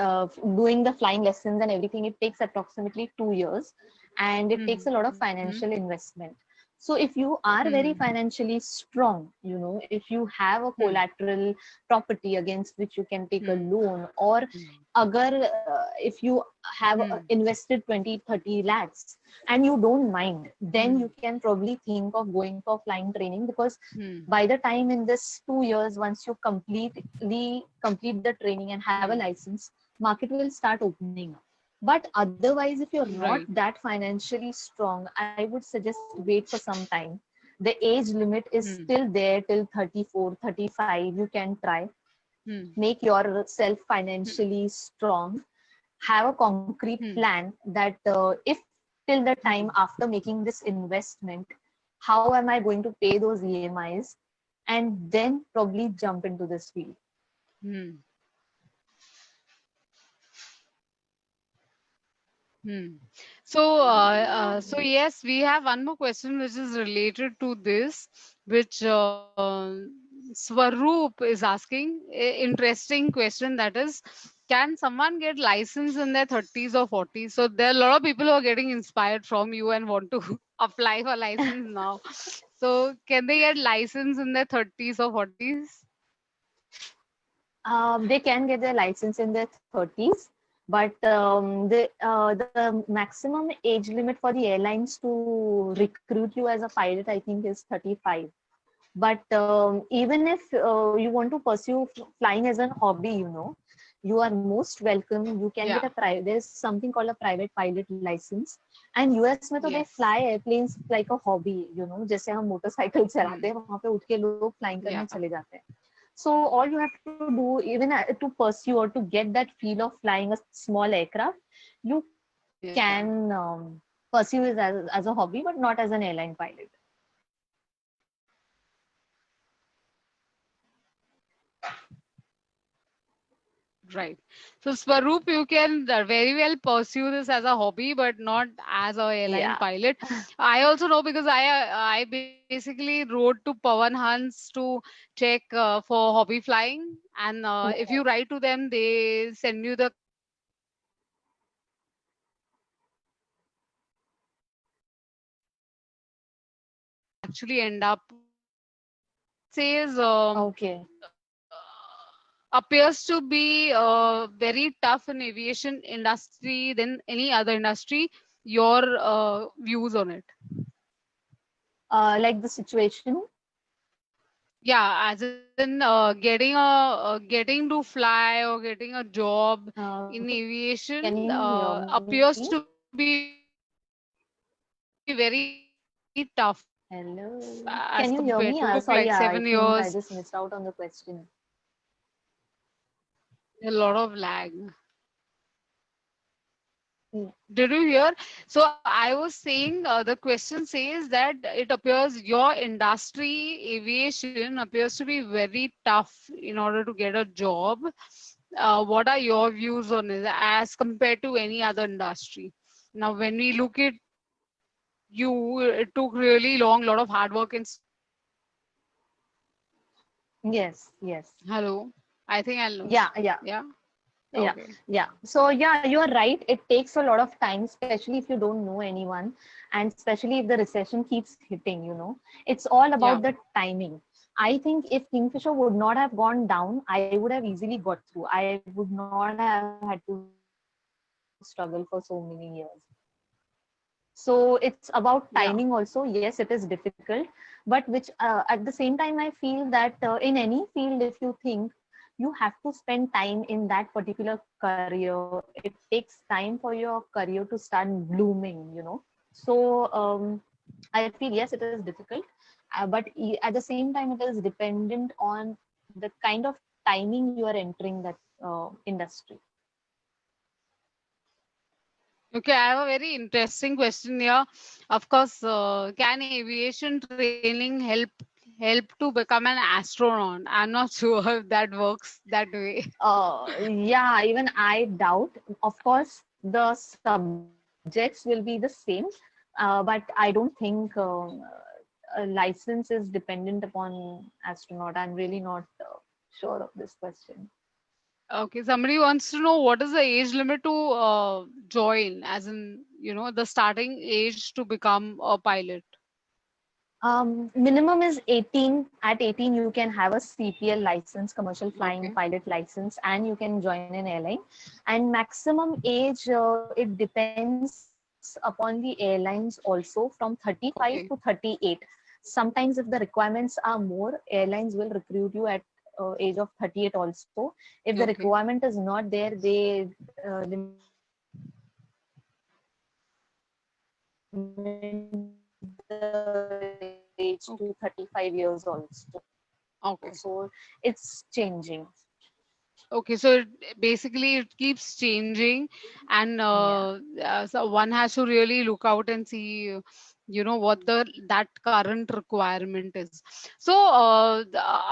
doing the flying lessons and everything. It takes approximately 2 years, and it takes a lot of Hmm. financial investment. So if you are very Hmm. financially strong, if you have a Hmm. collateral property against which you can take a Hmm. loan, or agar if you have Hmm. invested 20-30 lakhs and you don't mind, then Hmm. you can probably think of going for flying training, because Hmm. by the time in this 2 years, once you complete the training and have a Hmm. license, market will start opening up. But otherwise, if you're not Right. that financially strong, I would suggest wait for some time. The age limit is Hmm. still there till 34, 35. You can try. Hmm. Make yourself Hmm. financially strong. Have a concrete Hmm. plan that if till the time Hmm. after making this investment, how am I going to pay those EMIs? And then probably jump into this field. Hmm. Hmm. So yes, we have one more question which is related to this, which Swaroop is asking. Interesting question, that is, can someone get license in their 30s or 40s? So there are a lot of people who are getting inspired from you and want to apply for license now. So can they get license in their 30s or 40s? They can get their license in their 30s, but the maximum age limit for the airlines to recruit you as a pilot, I think, is 35. But even if you want to pursue flying as an hobby, you are most welcome. You can get Yeah. a private. There's something called a private pilot license, and US में तो they Yes. fly airplanes like a hobby. जैसे हम motorcycle चलाते Hmm. हैं, वहाँ पे उठ के लोग फ्लाइंग करने Yeah. चले जाते हैं. So all you have to do, even to pursue or to get that feel of flying a small aircraft, you Yeah. can pursue it as a hobby, but not as an airline pilot. Right. So Swaroop, you can very well pursue this as a hobby, but not as a airline Yeah. pilot. I also know because I basically wrote to Pawan Hans to check for hobby flying, and if you Oh, write to them, they send you the contact details of the pilot, and actually end up says okay. appears to be very tough in aviation industry than any other industry. Your views on it? Like the situation. Yeah, as in getting to fly or getting a job in aviation Can you hear me? appears to be very tough as compared to like Hello. 7 Can you hear years. me? Sorry, I think I just missed out on the question. A lot of lag. Mm. Did you hear? So I was saying the question says that it appears your industry, aviation, appears to be very tough in order to get a job. What are your views on it as compared to any other industry? Now, when we look at you, it took really long, lot of hard work and Yes, yes. hello. I think I Yeah, lost. yeah. Yeah. Yeah, Okay. yeah. So yeah, you are right. It takes a lot of time, especially if you don't know anyone, and especially if the recession keeps hitting, It's all Yeah. about the timing. I think if Kingfisher would not have gone down, I would have easily got through. I would not have had to struggle for so many years. So So it's about Yeah. timing also. Yes, it is difficult, but which at the same time I feel that in any field, if you think, you have to spend time in that particular career. It takes time for your career to start blooming, you know. So I feel yes, it is difficult, but at the same time, it is dependent on the kind of timing you are entering that industry. Okay, I have a very interesting question here. Of course, can aviation training help to become an astronaut? I'm not sure if that works that way. Yeah, even I doubt. Of course, the subjects will be the same, but I don't think a license is dependent upon astronaut. I'm really not sure of this question. Okay, somebody wants to know what is the age limit to join, as in, the starting age to become a pilot. Minimum is 18. At 18, you can have a CPL license, commercial flying Okay, pilot license, and you can join an airline. And maximum age, it depends upon the airlines also, from 35 to okay, 38. Sometimes, if the requirements are more, airlines will recruit you at age of 38 also. If the okay, requirement is not there, they limit the age to 35 years also. So it's okay, changing. okay. Okay, so basically it keeps changing, and Yeah. so one has to really look out and see, what that current requirement is. So,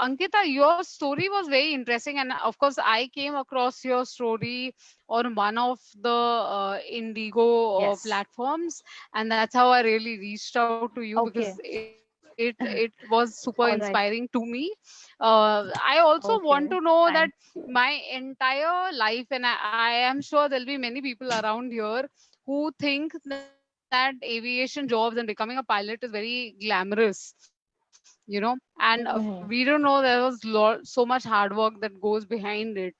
Ankita, your story was very interesting, and of course, I came across your story on one of the Indigo Yes. platforms, and that's how I really reached out to you, because Okay. it was super All inspiring right. to me. I also want to Okay. know that Thank you. my entire life, and I am sure there'll be many people around here who think that aviation jobs and becoming a pilot is very glamorous, and we don't know there was so much hard work that goes behind it,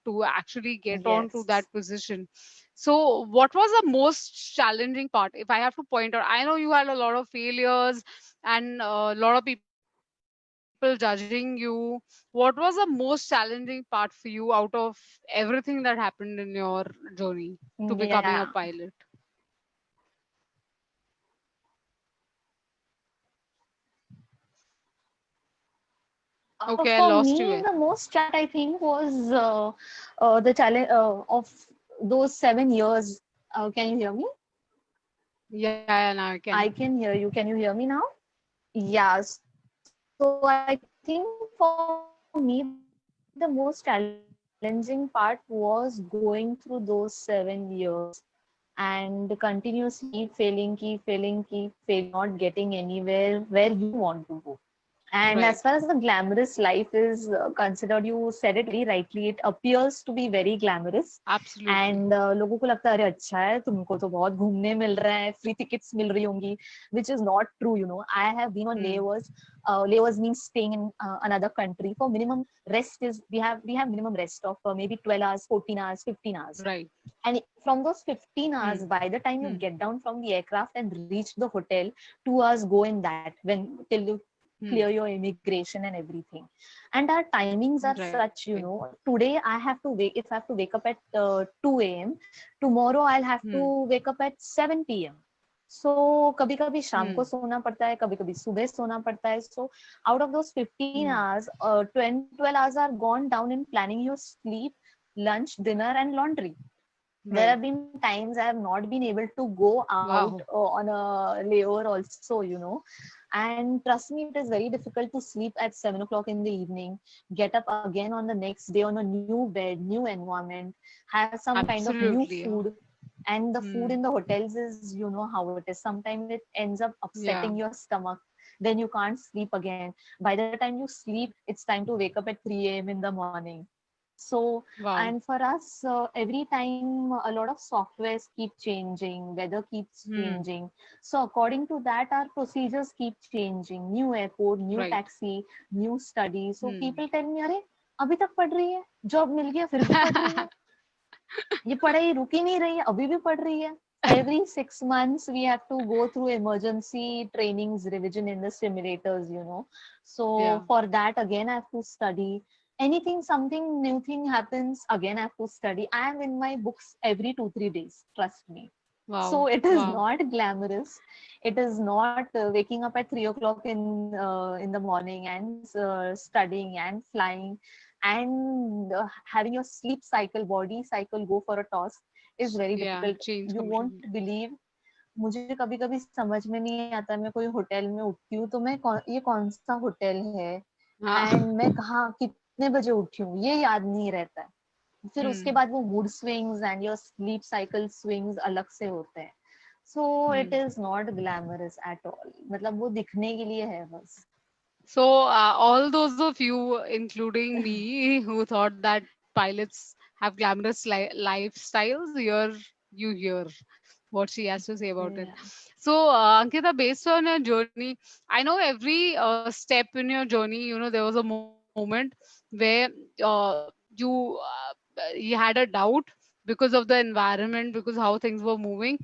to actually get on to that Yes. position. So what was the most challenging part, if I have to point out? I know you had a lot of failures and a lot of people judging you. What was the most challenging part for you out of everything that happened in your journey to becoming a pilot? Yeah. Okay, I For lost you. me, the most challenging part I think was the challenge of those 7 years. Can you hear me? Yeah, now I can. I can hear you. Can you hear me now? Yeah. So I think for me, the most challenging part was going through those 7 years and continuously keep failing, keep failing, not getting anywhere where you want to go. And as far as the Right. glamorous life is considered, you said it very rightly, it appears to be very glamorous. And Absolutely. लोगों को लगता है अरे अच्छा है तुमको तो बहुत घूमने मिल रहा है फ्री टिकट्स मिल रही होंगी which is not true, you know. I have been on Hmm. layovers. Layovers means staying in another country for minimum rest is we have minimum rest of maybe 12 hours, 14 hours, 15 hours. Right. And from those 15 Hmm. hours, by the time you Hmm. get down from the aircraft and reach the hotel, 2 hours go in that when till you Hmm. clear your immigration and everything. And our timings are Right. such, you know. Today I have to wake if I have to wake up at 2 a.m. Tomorrow I'll have Hmm. to wake up at 7 p.m. So कभी कभी शाम Hmm. को सोना पड़ता है कभी कभी सुबह सोना पड़ता है so out of those 15 Hmm. hours 12 hours are gone down in planning your sleep, lunch, dinner and laundry. There Right. have been times I have not been able to go out Wow. on a layover also, you know. And trust me, it is very difficult to sleep at 7 o'clock in the evening, get up again on the next day on a new bed, new environment, have some kind of new Absolutely. Yeah. food. And the food Hmm. in the hotels is, you know how it is. Sometimes it ends up upsetting Yeah. your stomach. Then you can't sleep again. By the time you sleep, it's time to wake up at 3 a.m. in the morning. So, Wow. and for us, every time a lot of softwares keep changing, weather keeps Hmm. changing. So, according to that, our procedures keep changing. New airport, new Right. taxi, new study. So, Hmm. people tell me, अरे अभी तक पढ़ रही है job मिल गया फिर भी पढ़ रही है ये पढ़ाई रुक ही नहीं रही है अभी भी पढ़ रही है every 6 months we have to go through emergency trainings revision in the simulators, so Yeah. for that again I have to study. Anything, something new thing happens, again I have to study. I am in my books every 2 3 days, trust me. So Wow. it is Wow. not glamorous. It is not waking up at 3 o'clock in the morning and studying and flying and having your sleep cycle, body cycle go for a toss is very Yeah. difficult. Change You won't completely. believe, मुझे कभी कभी समझ में नहीं आता, मैं कोई hotel में उठती हूँ तो ये कौन सा होटल है Ah. एंड मैं कहाँ कितने बजे उठी हूँ ये याद नहीं रहता है. फिर उसके Hmm. बाद वो mood swings and your sleep cycle swings अलग से होते हैं. So it Hmm. Is not glamorous at all, मतलब वो दिखने के लिए है बस. So, all those of you, including me, who thought that pilots have glamorous lifestyles, you hear what she has to say about it. Yeah, So, Ankita, based on your journey, I know every step in your journey, there was a moment where you had a doubt because of the environment, because how things were moving,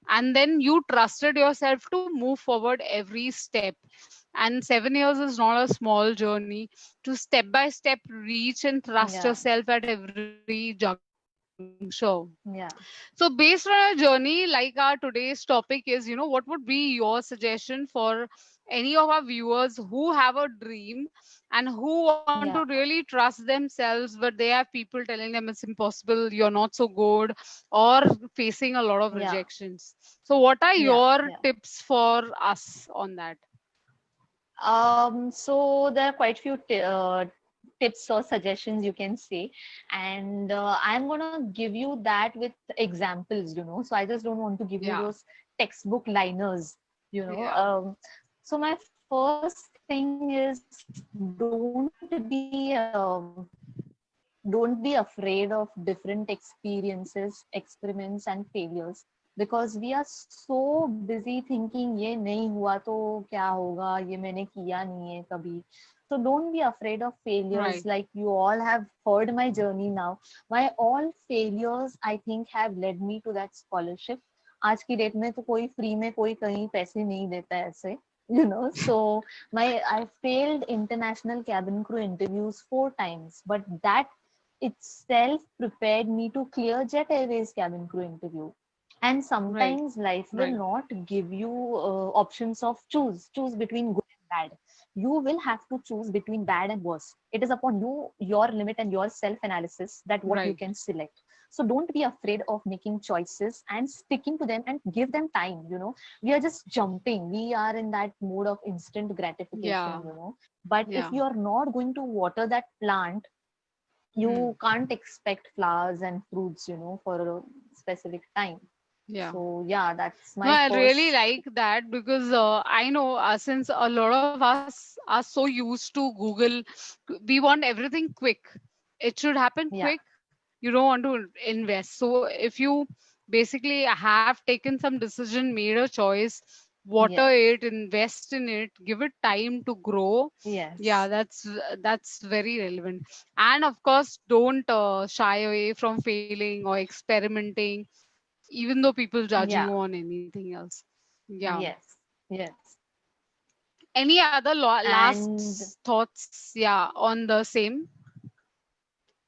and then you trusted yourself to move forward every step. And 7 years is not a small journey to step by step reach and trust yeah, yourself at every juncture. So yeah, based on our journey, like our today's topic is, what would be your suggestion for any of our viewers who have a dream and who want to really yeah, trust themselves, but they have people telling them it's impossible, you're not so good, or facing a lot of yeah, rejections. So what are yeah, your yeah. tips for us on that? So there are quite few tips or suggestions you can say, and I'm gonna give you that with examples. So I just don't want to give you Yeah. those textbook liners. Yeah. So my first thing is don't be afraid of different experiences, experiments, and failures, because we are so busy thinking ये नहीं हुआ तो क्या होगा, ये मैंने किया नहीं है कभी. So don't be afraid of failures. Right. Like you all have heard my journey now. My all failures I think have led me to that scholarship. आज की डेट में तो कोई फ्री में कोई कहीं पैसे नहीं देता है ऐसे. So I failed international cabin crew interviews 4 times, but that itself prepared me to clear Jet Airways cabin crew interview. And Right. sometimes life will Right. not give you options of choose between good and bad. You will have to choose between bad and worse. It is upon you, your limit, and your self analysis that what you Right. can select. So don't be afraid of making choices and sticking to them and give them time. We are just jumping. We are in that mode of instant Yeah. gratification. But if Yeah. you are not going to water that plant, Hmm. you can't expect flowers and fruits, for a specific time. Yeah. So yeah, that's No, my I really first. like that because I know since a lot of us are so used to Google, we want everything quick. It should happen Yeah, quick. You don't want to invest. So if you basically have taken some decision, made a choice, water yes, it, invest in it, give it time to grow. Yeah, yes, that's very relevant. And of course, don't shy away from failing or experimenting even though people judge you yeah, on anything else. Yeah. yes, yes. Any other And last thoughts? Yeah, on the same.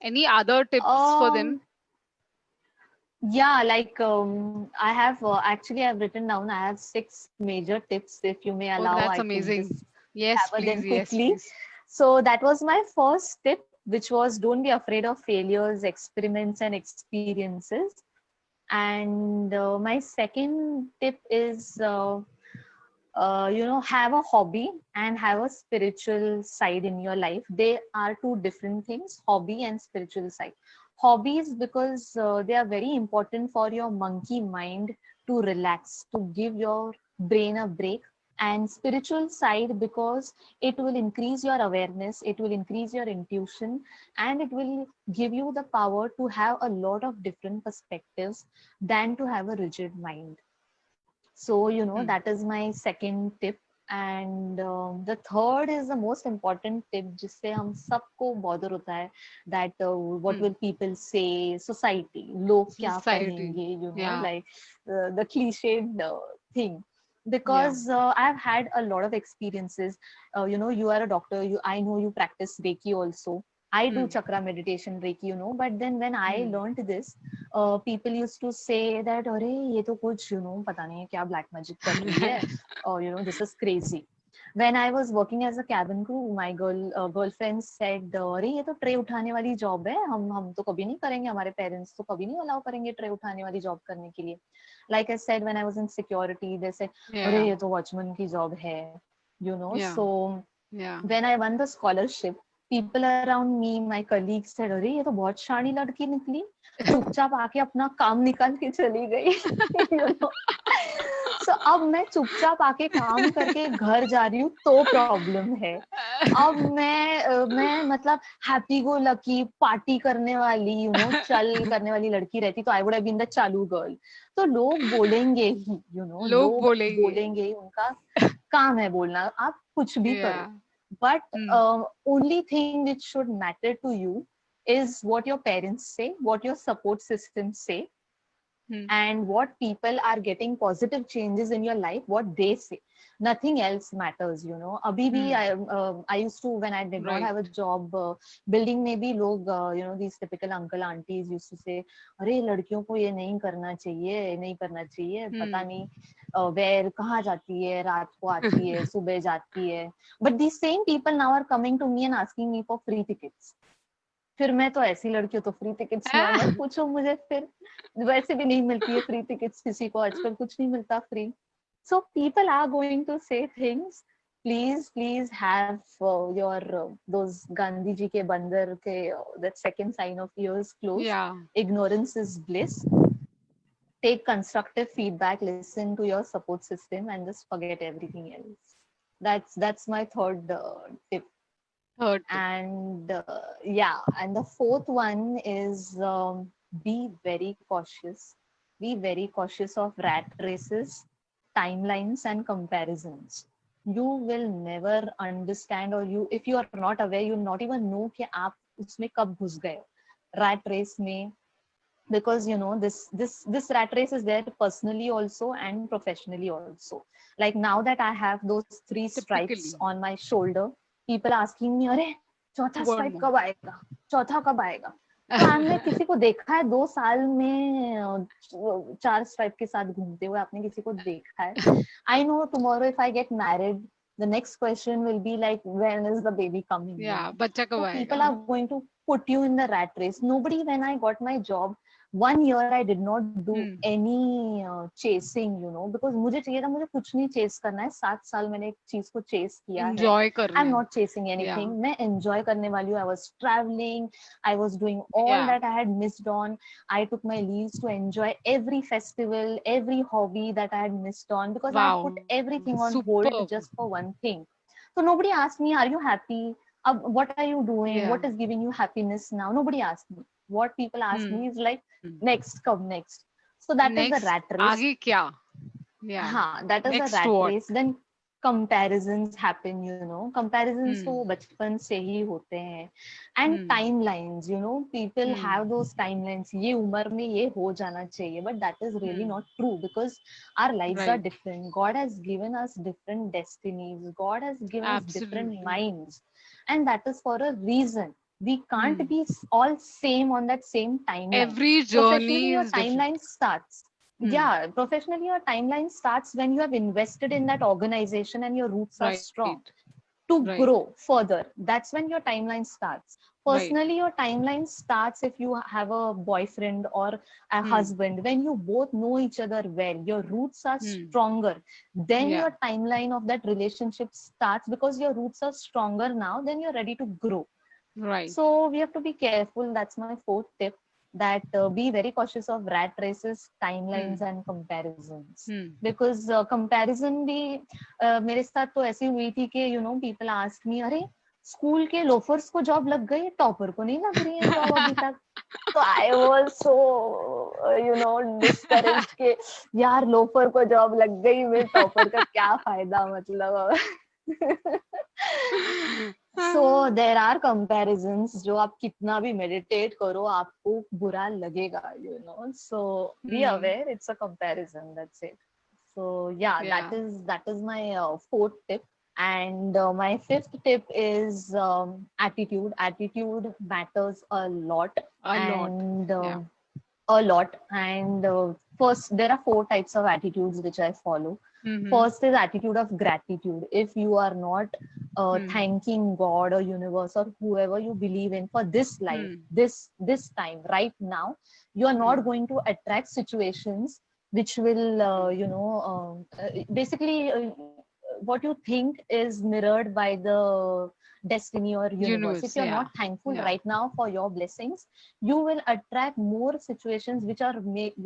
Any other tips for them? um yeah, like I have actually I've written down, I have 6 major tips. If you may Oh, allow, that's I could just amazing. Yes, cover them please. Yes, quickly. please. So that was my first tip, which was don't be afraid of failures, experiments, and experiences. And my second tip is have a hobby and have a spiritual side in your life. They are two different things, hobby and spiritual side. Hobbies, because they are very important for your monkey mind to relax, to give your brain a break. And spiritual side, because it will increase your awareness, it will increase your intuition, and it will give you the power to have a lot of different perspectives than to have a rigid mind. So Hmm. that is my second tip. And the third is the most important tip जिससे हम सबको bother होता है, that what will people say, society, लोग क्या Society. कहेंगे, you know, Yeah. like the cliched thing. Yeah. Because I've had a lot of experiences. You know, you are a doctor. I know you practice Reiki also. I do Hmm. chakra meditation Reiki, you know. But then when I Hmm. learned this, people used to say that, अरे ये तो कुछ, you know, पता नहीं क्या black magic कर रही है, or you know, this is crazy. When I was working as a cabin crew, my girlfriend said, अरे ये तो ट्रे उठाने वाली जॉब है, हम तो कभी नहीं करेंगे, हमारे पेरेंट्स तो कभी नहीं अलाउ करेंगे ट्रे उठाने वाली जॉब करने के लिए. Like I said, when I was in security, they said, अरे Yeah. ये तो वॉचमैन की जॉब है, you know. Yeah. So Yeah. when I won the scholarship, people around me, my colleagues said, अरे ये तो बहुत शानी लड़की निकली, चुपचाप आके अपना काम निकाल के चली गई. You know. So अब मैं चुपचाप आके काम करके घर जा रही हूँ तो प्रॉब्लम है. अब मैं मतलब हैप्पी गो लकी पार्टी करने वाली, यू नो, चल करने वाली लड़की रहती तो I would have been the चालू गर्ल. तो लोग बोलेंगे ही, यू नो, लोग लोग बोलेंगे. बोलेंगे ही, उनका काम है बोलना, आप कुछ भी करो. Yeah. But Hmm. only thing which should matter to you is what your parents say, what your support system say, Hmm. and what people are getting positive changes in your life, what they say. Nothing else matters, you know. Abhi bhi, I used to, when I did not Right. have a job, building में भी लोग, you know, these typical uncle aunties used to say, अरे लड़कियों को ये नहीं करना चाहिए, नहीं करना चाहिए, पता नहीं where कहाँ जाती है, रात को आती है, सुबह जाती है. But these same people now are coming to me and asking me for free tickets. फिर मैं तो ऐसी लड़की हूँ तो फ्री टिकट्स मत पूछो मुझे. फिर वैसे भी नहीं मिलती है फ्री टिकट्स किसी को, आजकल कुछ नहीं मिलता free. So people are going to say things. Please have your those Gandhi ji के बंदर के that second sign of ears close. Yeah. Ignorance is bliss. Take constructive feedback, listen to your support system, and just forget everything else. That's my third tip. Third tip. And yeah, and the fourth one is be very cautious. Be very cautious of rat races, timelines, and comparisons. You will never understand, or you, if you are not aware, you'll not even know कि आप उसमें कब घुस गए हो, rat race में. Because you know, this rat race is there personally also and professionally also. Like now that I have those 3 stripes Typically. on my shoulder, people asking me, अरे चौथा One स्ट्राइप more. कब आएगा, चौथा कब आएगा. तो हमने किसी को देखा है 2 साल में 4 स्ट्राइप के साथ घूमते हुए, आपने किसी को देखा है? I know tomorrow if I get married, the next question will be like, when is the baby coming, you Yeah. know. बच्चा कब So people आएगा? are going to put you in the rat race. Nobody, when I got my job, 1 year I did not do any chasing, you know, because मुझे चाहिए था, मुझे कुछ नहीं chase करना है. 7 साल मैंने एक चीज को chase किया है. Enjoy करना I'm है. not chasing anything. मैं enjoy करने वाली हूँ. I was traveling. I was doing all Yeah. that I had missed on. I took my leaves to enjoy every festival, every hobby that I had missed on, because I had Wow. put everything on hold Superb. just for one thing. So nobody asked me, are you happy? What are you doing? Yeah. What is giving you happiness now? Nobody asked me. What people ask me is like, next, come next. So that is the Next. rat race. आगे क्या? Yeah. हाँ, that is the Next rat what? race. Then comparisons happen, you know. Comparisons तो बचपन से ही होते हैं. And timelines, you know, people have those timelines. ये उम्र में ये हो जाना चाहिए, but that is really not true, because our lives are Right. different. God has given us different destinies. God has given us different Absolutely. minds, and that is for a reason. We can't be all same on that same timeline. Every Professionally, journey your is different. timeline starts. Yeah, professionally, your timeline starts when you have invested in that organization and your roots are Right. strong to Right. grow further. That's when your timeline starts. Right. Personally, your timeline starts if you have a boyfriend or a husband. When you both know each other well, your roots are stronger. Then Yeah. your timeline of that relationship starts, because your roots are stronger now. Then you're ready to grow. Right. So we have to be careful. That's my fourth tip. That be very cautious of rat races, timelines, and comparisons. Because comparison भी मेरे साथ तो ऐसी हुई थी कि you know, people ask me, अरे school के लोफर्स को जॉब लग गई, टॉपर को नहीं लग रही है जॉब अभी तक. So I was so discouraged कि यार लोफर को जॉब लग गई, मैं टॉपर का क्या फायदा मतलब. So there are comparisons. जो आप कितना भी meditate करो आपको बुरा लगेगा, so be aware it's a comparison, that's it. So yeah, Yeah, that is my fourth tip. And my fifth tip is attitude. Attitude matters a lot. a lot. And Yeah. a lot. And first, there are four types of attitudes which I follow. Mm-hmm. First is attitude of gratitude. If you are not Hmm. thanking God or universe or whoever you believe in for this life, Hmm. this time, right now, you are not Hmm. going to attract situations which will, Hmm. basically, what you think is mirrored by the destiny or universe. If Universe. you're Yeah. not thankful Yeah. right now for your blessings, you will attract more situations which are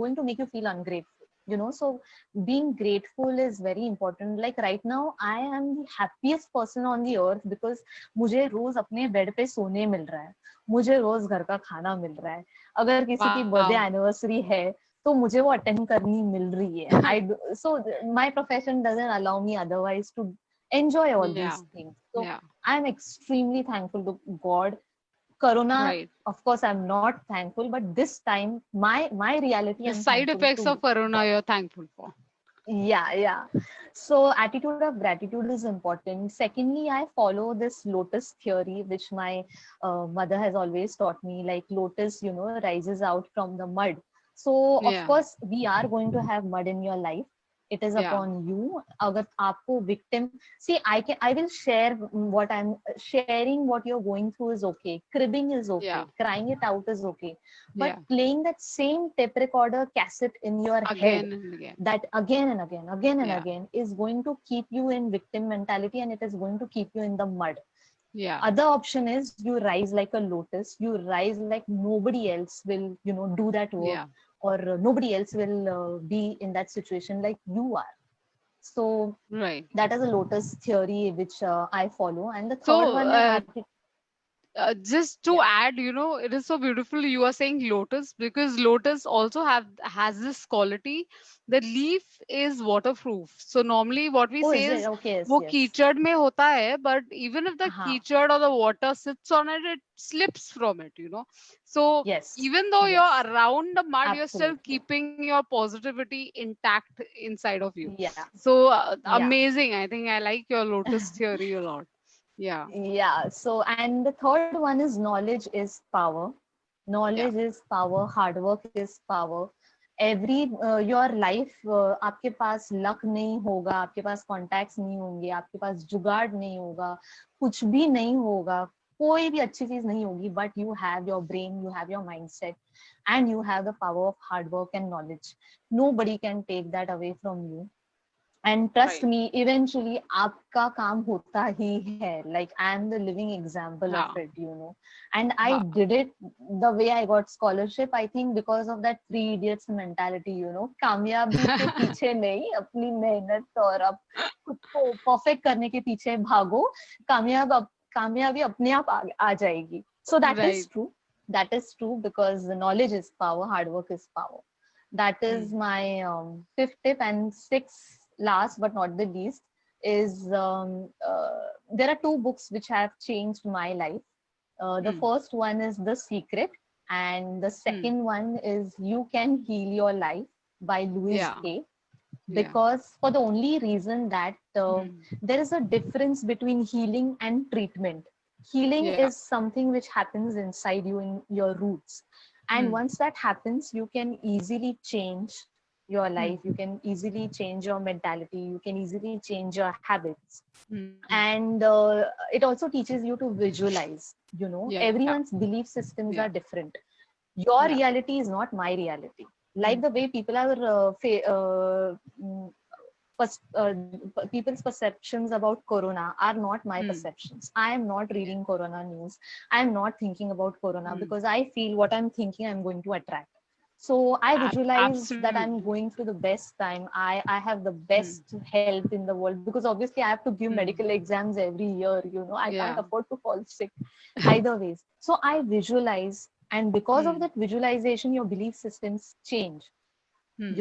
going to make you feel ungrateful. So being grateful is very important. Like right now, I am the happiest person on the earth because मुझे रोज अपने bed पे सोने मिल रहा है, मुझे रोज घर का खाना मिल रहा है, अगर किसी की बर्थडे Wow. एनिवर्सरी है तो मुझे वो अटेंड करनी मिल रही है. So my profession doesn't allow me otherwise to enjoy all Yeah. these things. So Yeah. I'm extremely thankful to God. Corona, Right. of course, I'm not thankful, but this time, my reality, The I'm side thankful effects of to Corona God. you're thankful for. Yeah. So attitude of gratitude is important. Secondly, I follow this lotus theory, which my mother has always taught me. Like lotus, rises out from the mud. So of Yeah. course, we are going to have mud in your life. It is Yeah. upon you. अगर आपको victim, see, I will share what I'm sharing. What you're going through is okay. Cribbing is Yeah. okay. Crying it out is okay. But Yeah. playing that same tape recorder cassette in your head, Again and again. that again and Yeah. again is going to keep you in victim mentality, and it is going to keep you in the mud. Yeah. Other option is you rise like a lotus, you rise like nobody else will do that work, Yeah. or nobody else will be in that situation like you are. So Right. that is a lotus theory which I follow. And the third So, one is just to yeah. add, it is so beautiful you are saying lotus, because lotus also has this quality. The leaf is waterproof. So normally what we Oh, say is it? is Okay, yes, वो yes. कीचड़ में होता है, but even if the Uh-huh. कीचड़ or the water sits on it, it slips from it. So Yes, even though yes, you're around the mud, you're still absolutely. keeping your positivity intact inside of you. Yeah, So yeah. amazing. I think I like your lotus theory a lot. Yeah. Yeah. So, and the third one is knowledge is power. Yeah. Knowledge is power. Hard work is power. Every your life, आपके पास luck नहीं होगा, आपके पास contacts नहीं होंगे, आपके पास जुगाड़ नहीं होगा, कुछ भी नहीं होगा, कोई भी अच्छी चीज नहीं होगी. But you have your brain, you have your mindset, and you have the power of hard work and knowledge. Nobody can take that away from you. And trust Right. me, eventually आपका काम होता ही है. Like I am the living example of हाँ. it. And I हाँ. did it the way I got scholarship, I think because of that three idiots mentality. कामयाबी के पीछे नहीं, अपनी मेहनत और अब खुद को परफेक्ट करने के पीछे भागो. कामयाबी अपने आप आ जाएगी. So that is Right. true. That is true because the knowledge is power, hard work is power. That is Hmm. my fifth tip. And sixth, last but not the least, is there are two books which have changed my life. The Hmm. first one is The Secret, and the Hmm. second one is You Can Heal Your Life by Louise Yeah. Hay. Yeah. Because for the only reason that Hmm. there is a difference between healing and treatment. Healing Yeah. is something which happens inside you in your roots. And Hmm. once that happens, you can easily change your Hmm. life. You can easily change your mentality. You can easily change your habits. Hmm. And it also teaches you to visualize. Yeah. Everyone's belief systems Yeah. are different. Your Yeah. reality is not my reality. Hmm. Like the way people are people's perceptions about corona are not my Hmm. perceptions. I am not Yeah. reading corona news. I am not thinking about corona Hmm. because I feel what I'm thinking I'm going to attract. So I visualize that I'm Absolutely. going through the best time. I have the Hmm. best health in the world because obviously I have to give Hmm. medical exams every year. I can't Yeah. afford to fall sick either ways. So I visualize, And because of Hmm. that visualization, your belief systems change. Hmm.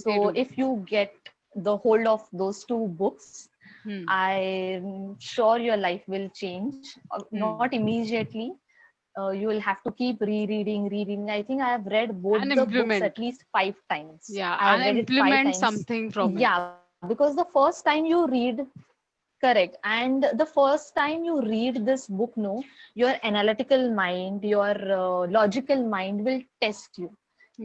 They So do. if you get the hold of those two books, Hmm. I'm sure your life will change. Not Hmm. immediately. You will have to keep rereading. I think I have read both And the books at implement. least 5 times. Yeah, I have and read it five implement times. something from it. Yeah, because the first time you read, correct, and the first time you read this book, no, your analytical mind, your logical mind will test you.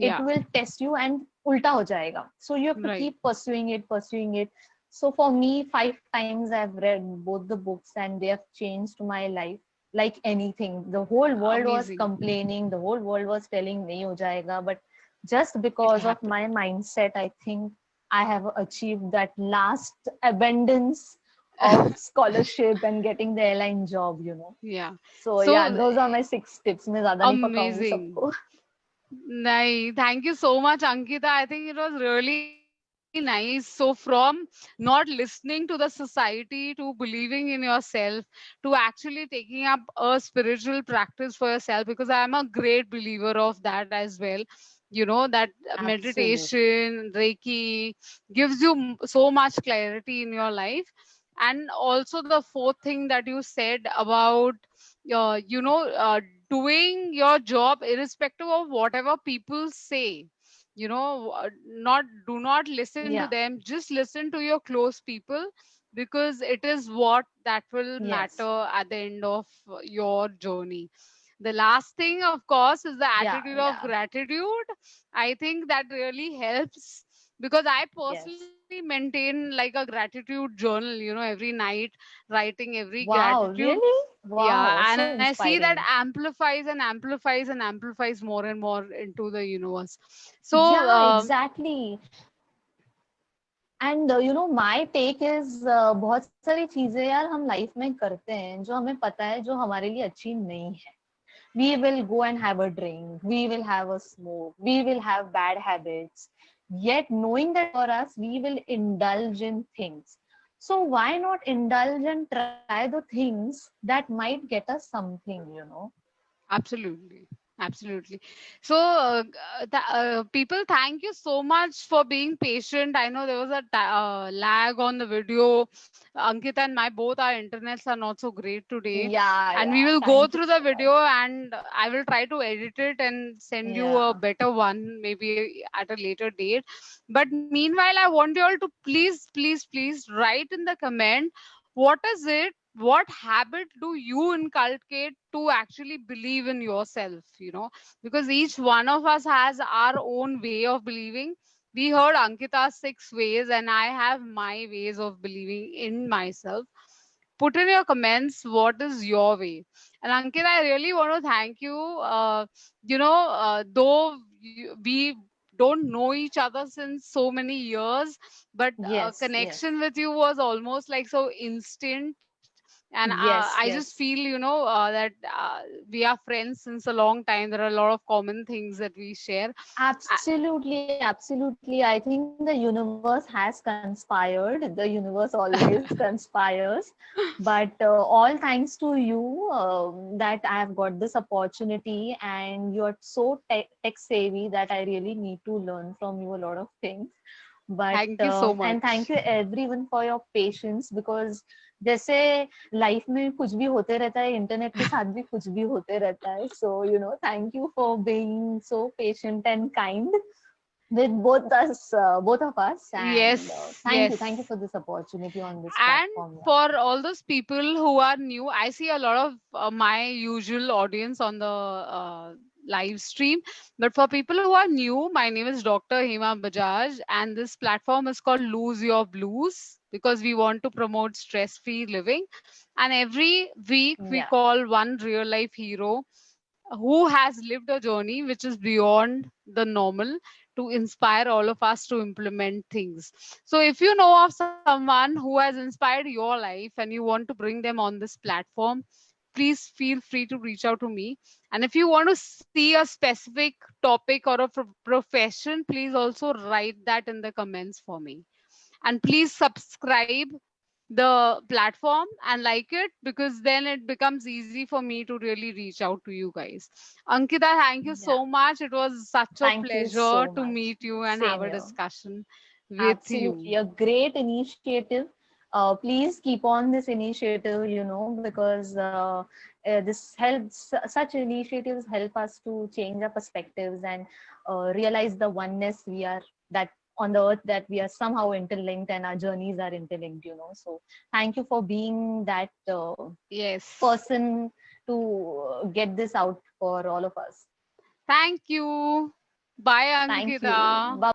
It Yeah, will test you and ulta ho jayega. So you have to right. keep pursuing it. So for me, 5 times I've read both the books and they have changed my life like anything. The whole world was Amazing. complaining, the whole world was telling nahi ho jayega, but just It because of happened. my mindset, I think I have achieved that last abundance of scholarship and getting the airline job. Yeah. So yeah, So those are my 6 tips. मैं ज़्यादा नहीं पकाऊंगी amazing. सबको. Nahi, thank you so much, Ankita. I think it was really nice. So, from not listening to the society to believing in yourself to actually taking up a spiritual practice for yourself, because I am a great believer of that as well. You know, that Absolutely. meditation, Reiki gives you so much clarity in your life. And also, the fourth thing that you said about, you know, doing your job irrespective of whatever people say, not do not listen to Yeah. them, just listen to your close people, because it is what that will Yes. matter at the end of your journey. The last thing, of course, is the Yeah. attitude of Yeah. gratitude. I think that really helps, because I Yes. personally maintain like a gratitude journal, every night, writing every Wow. gratitude. Really? Wow. Yeah, and So I see that inspiring. amplifies and amplifies and amplifies more and more into the universe. So, Yeah. Exactly. And my take is बहुत सारी चीजें यार हम life में करते हैं जो हमें पता है जो हमारे लिए अच्छी नहीं है. We will go and have a drink, we will have a smoke, we will have bad habits, yet knowing that for us we will indulge in things. So why not indulge and try the things that might get us something. absolutely. Absolutely. So, people, thank you so much for being patient. I know there was a lag on the video. Ankita and my both our internets are not so great today. Yeah, And we yeah, will go thank you through the so video, much. and I will try to edit it and send you a Yeah. better one maybe at a later date. But meanwhile, I want you all to please, please, please write in the comment, what is it, what habit do you inculcate to actually believe in yourself, because each one of us has our own way of believing. We heard Ankita's 6 ways, and I have my ways of believing in myself. Put in your comments what is your way. And Ankita, I really want to thank you. Though we don't know each other since so many years, but Yes, yes. connection with you was almost like so instant. And I Yes, just feel, yes. that we are friends since a long time. There are a lot of common things that we share. Absolutely, absolutely. I think the universe has conspired. The universe always conspires. But all thanks to you that I have got this opportunity, and you're so tech savvy that I really need to learn from you a lot of things. But Thank you so and thank much. you everyone for your patience, because जैसे life में कुछ भी होते रहता है, internet के साथ भी कुछ भी होते रहता है. So thank you for being so patient and kind with both of us, and Yes, thank you yes. for this opportunity on this And platform. Yeah. for all those people who are new, I see a lot of my usual audience on the live stream. But for people who are new, my name is Dr. Hema Bajaj, and this platform is called Lose Your Blues, because we want to promote stress free living. And every week we Yeah. call one real life hero who has lived a journey which is beyond the normal, to inspire all of us to implement things. So, if you know of someone who has inspired your life and you want to bring them on this platform, please feel free to reach out to me. And if you want to see a specific topic or a profession, please also write that in the comments for me. And please subscribe the platform and like it, because then it becomes easy for me to really reach out to you guys. Ankita, thank you Yeah. so much. It was such a Thank you pleasure so to much. meet you and have Same a here. discussion with Absolutely, you. a great initiative. Please keep on this initiative, because this helps, such initiatives help us to change our perspectives and realize the oneness we are, that on the earth, that we are somehow interlinked and our journeys are interlinked. So thank you for being that Yes, person to get this out for all of us. thank you. Bye, Thank you. Ankita. Bye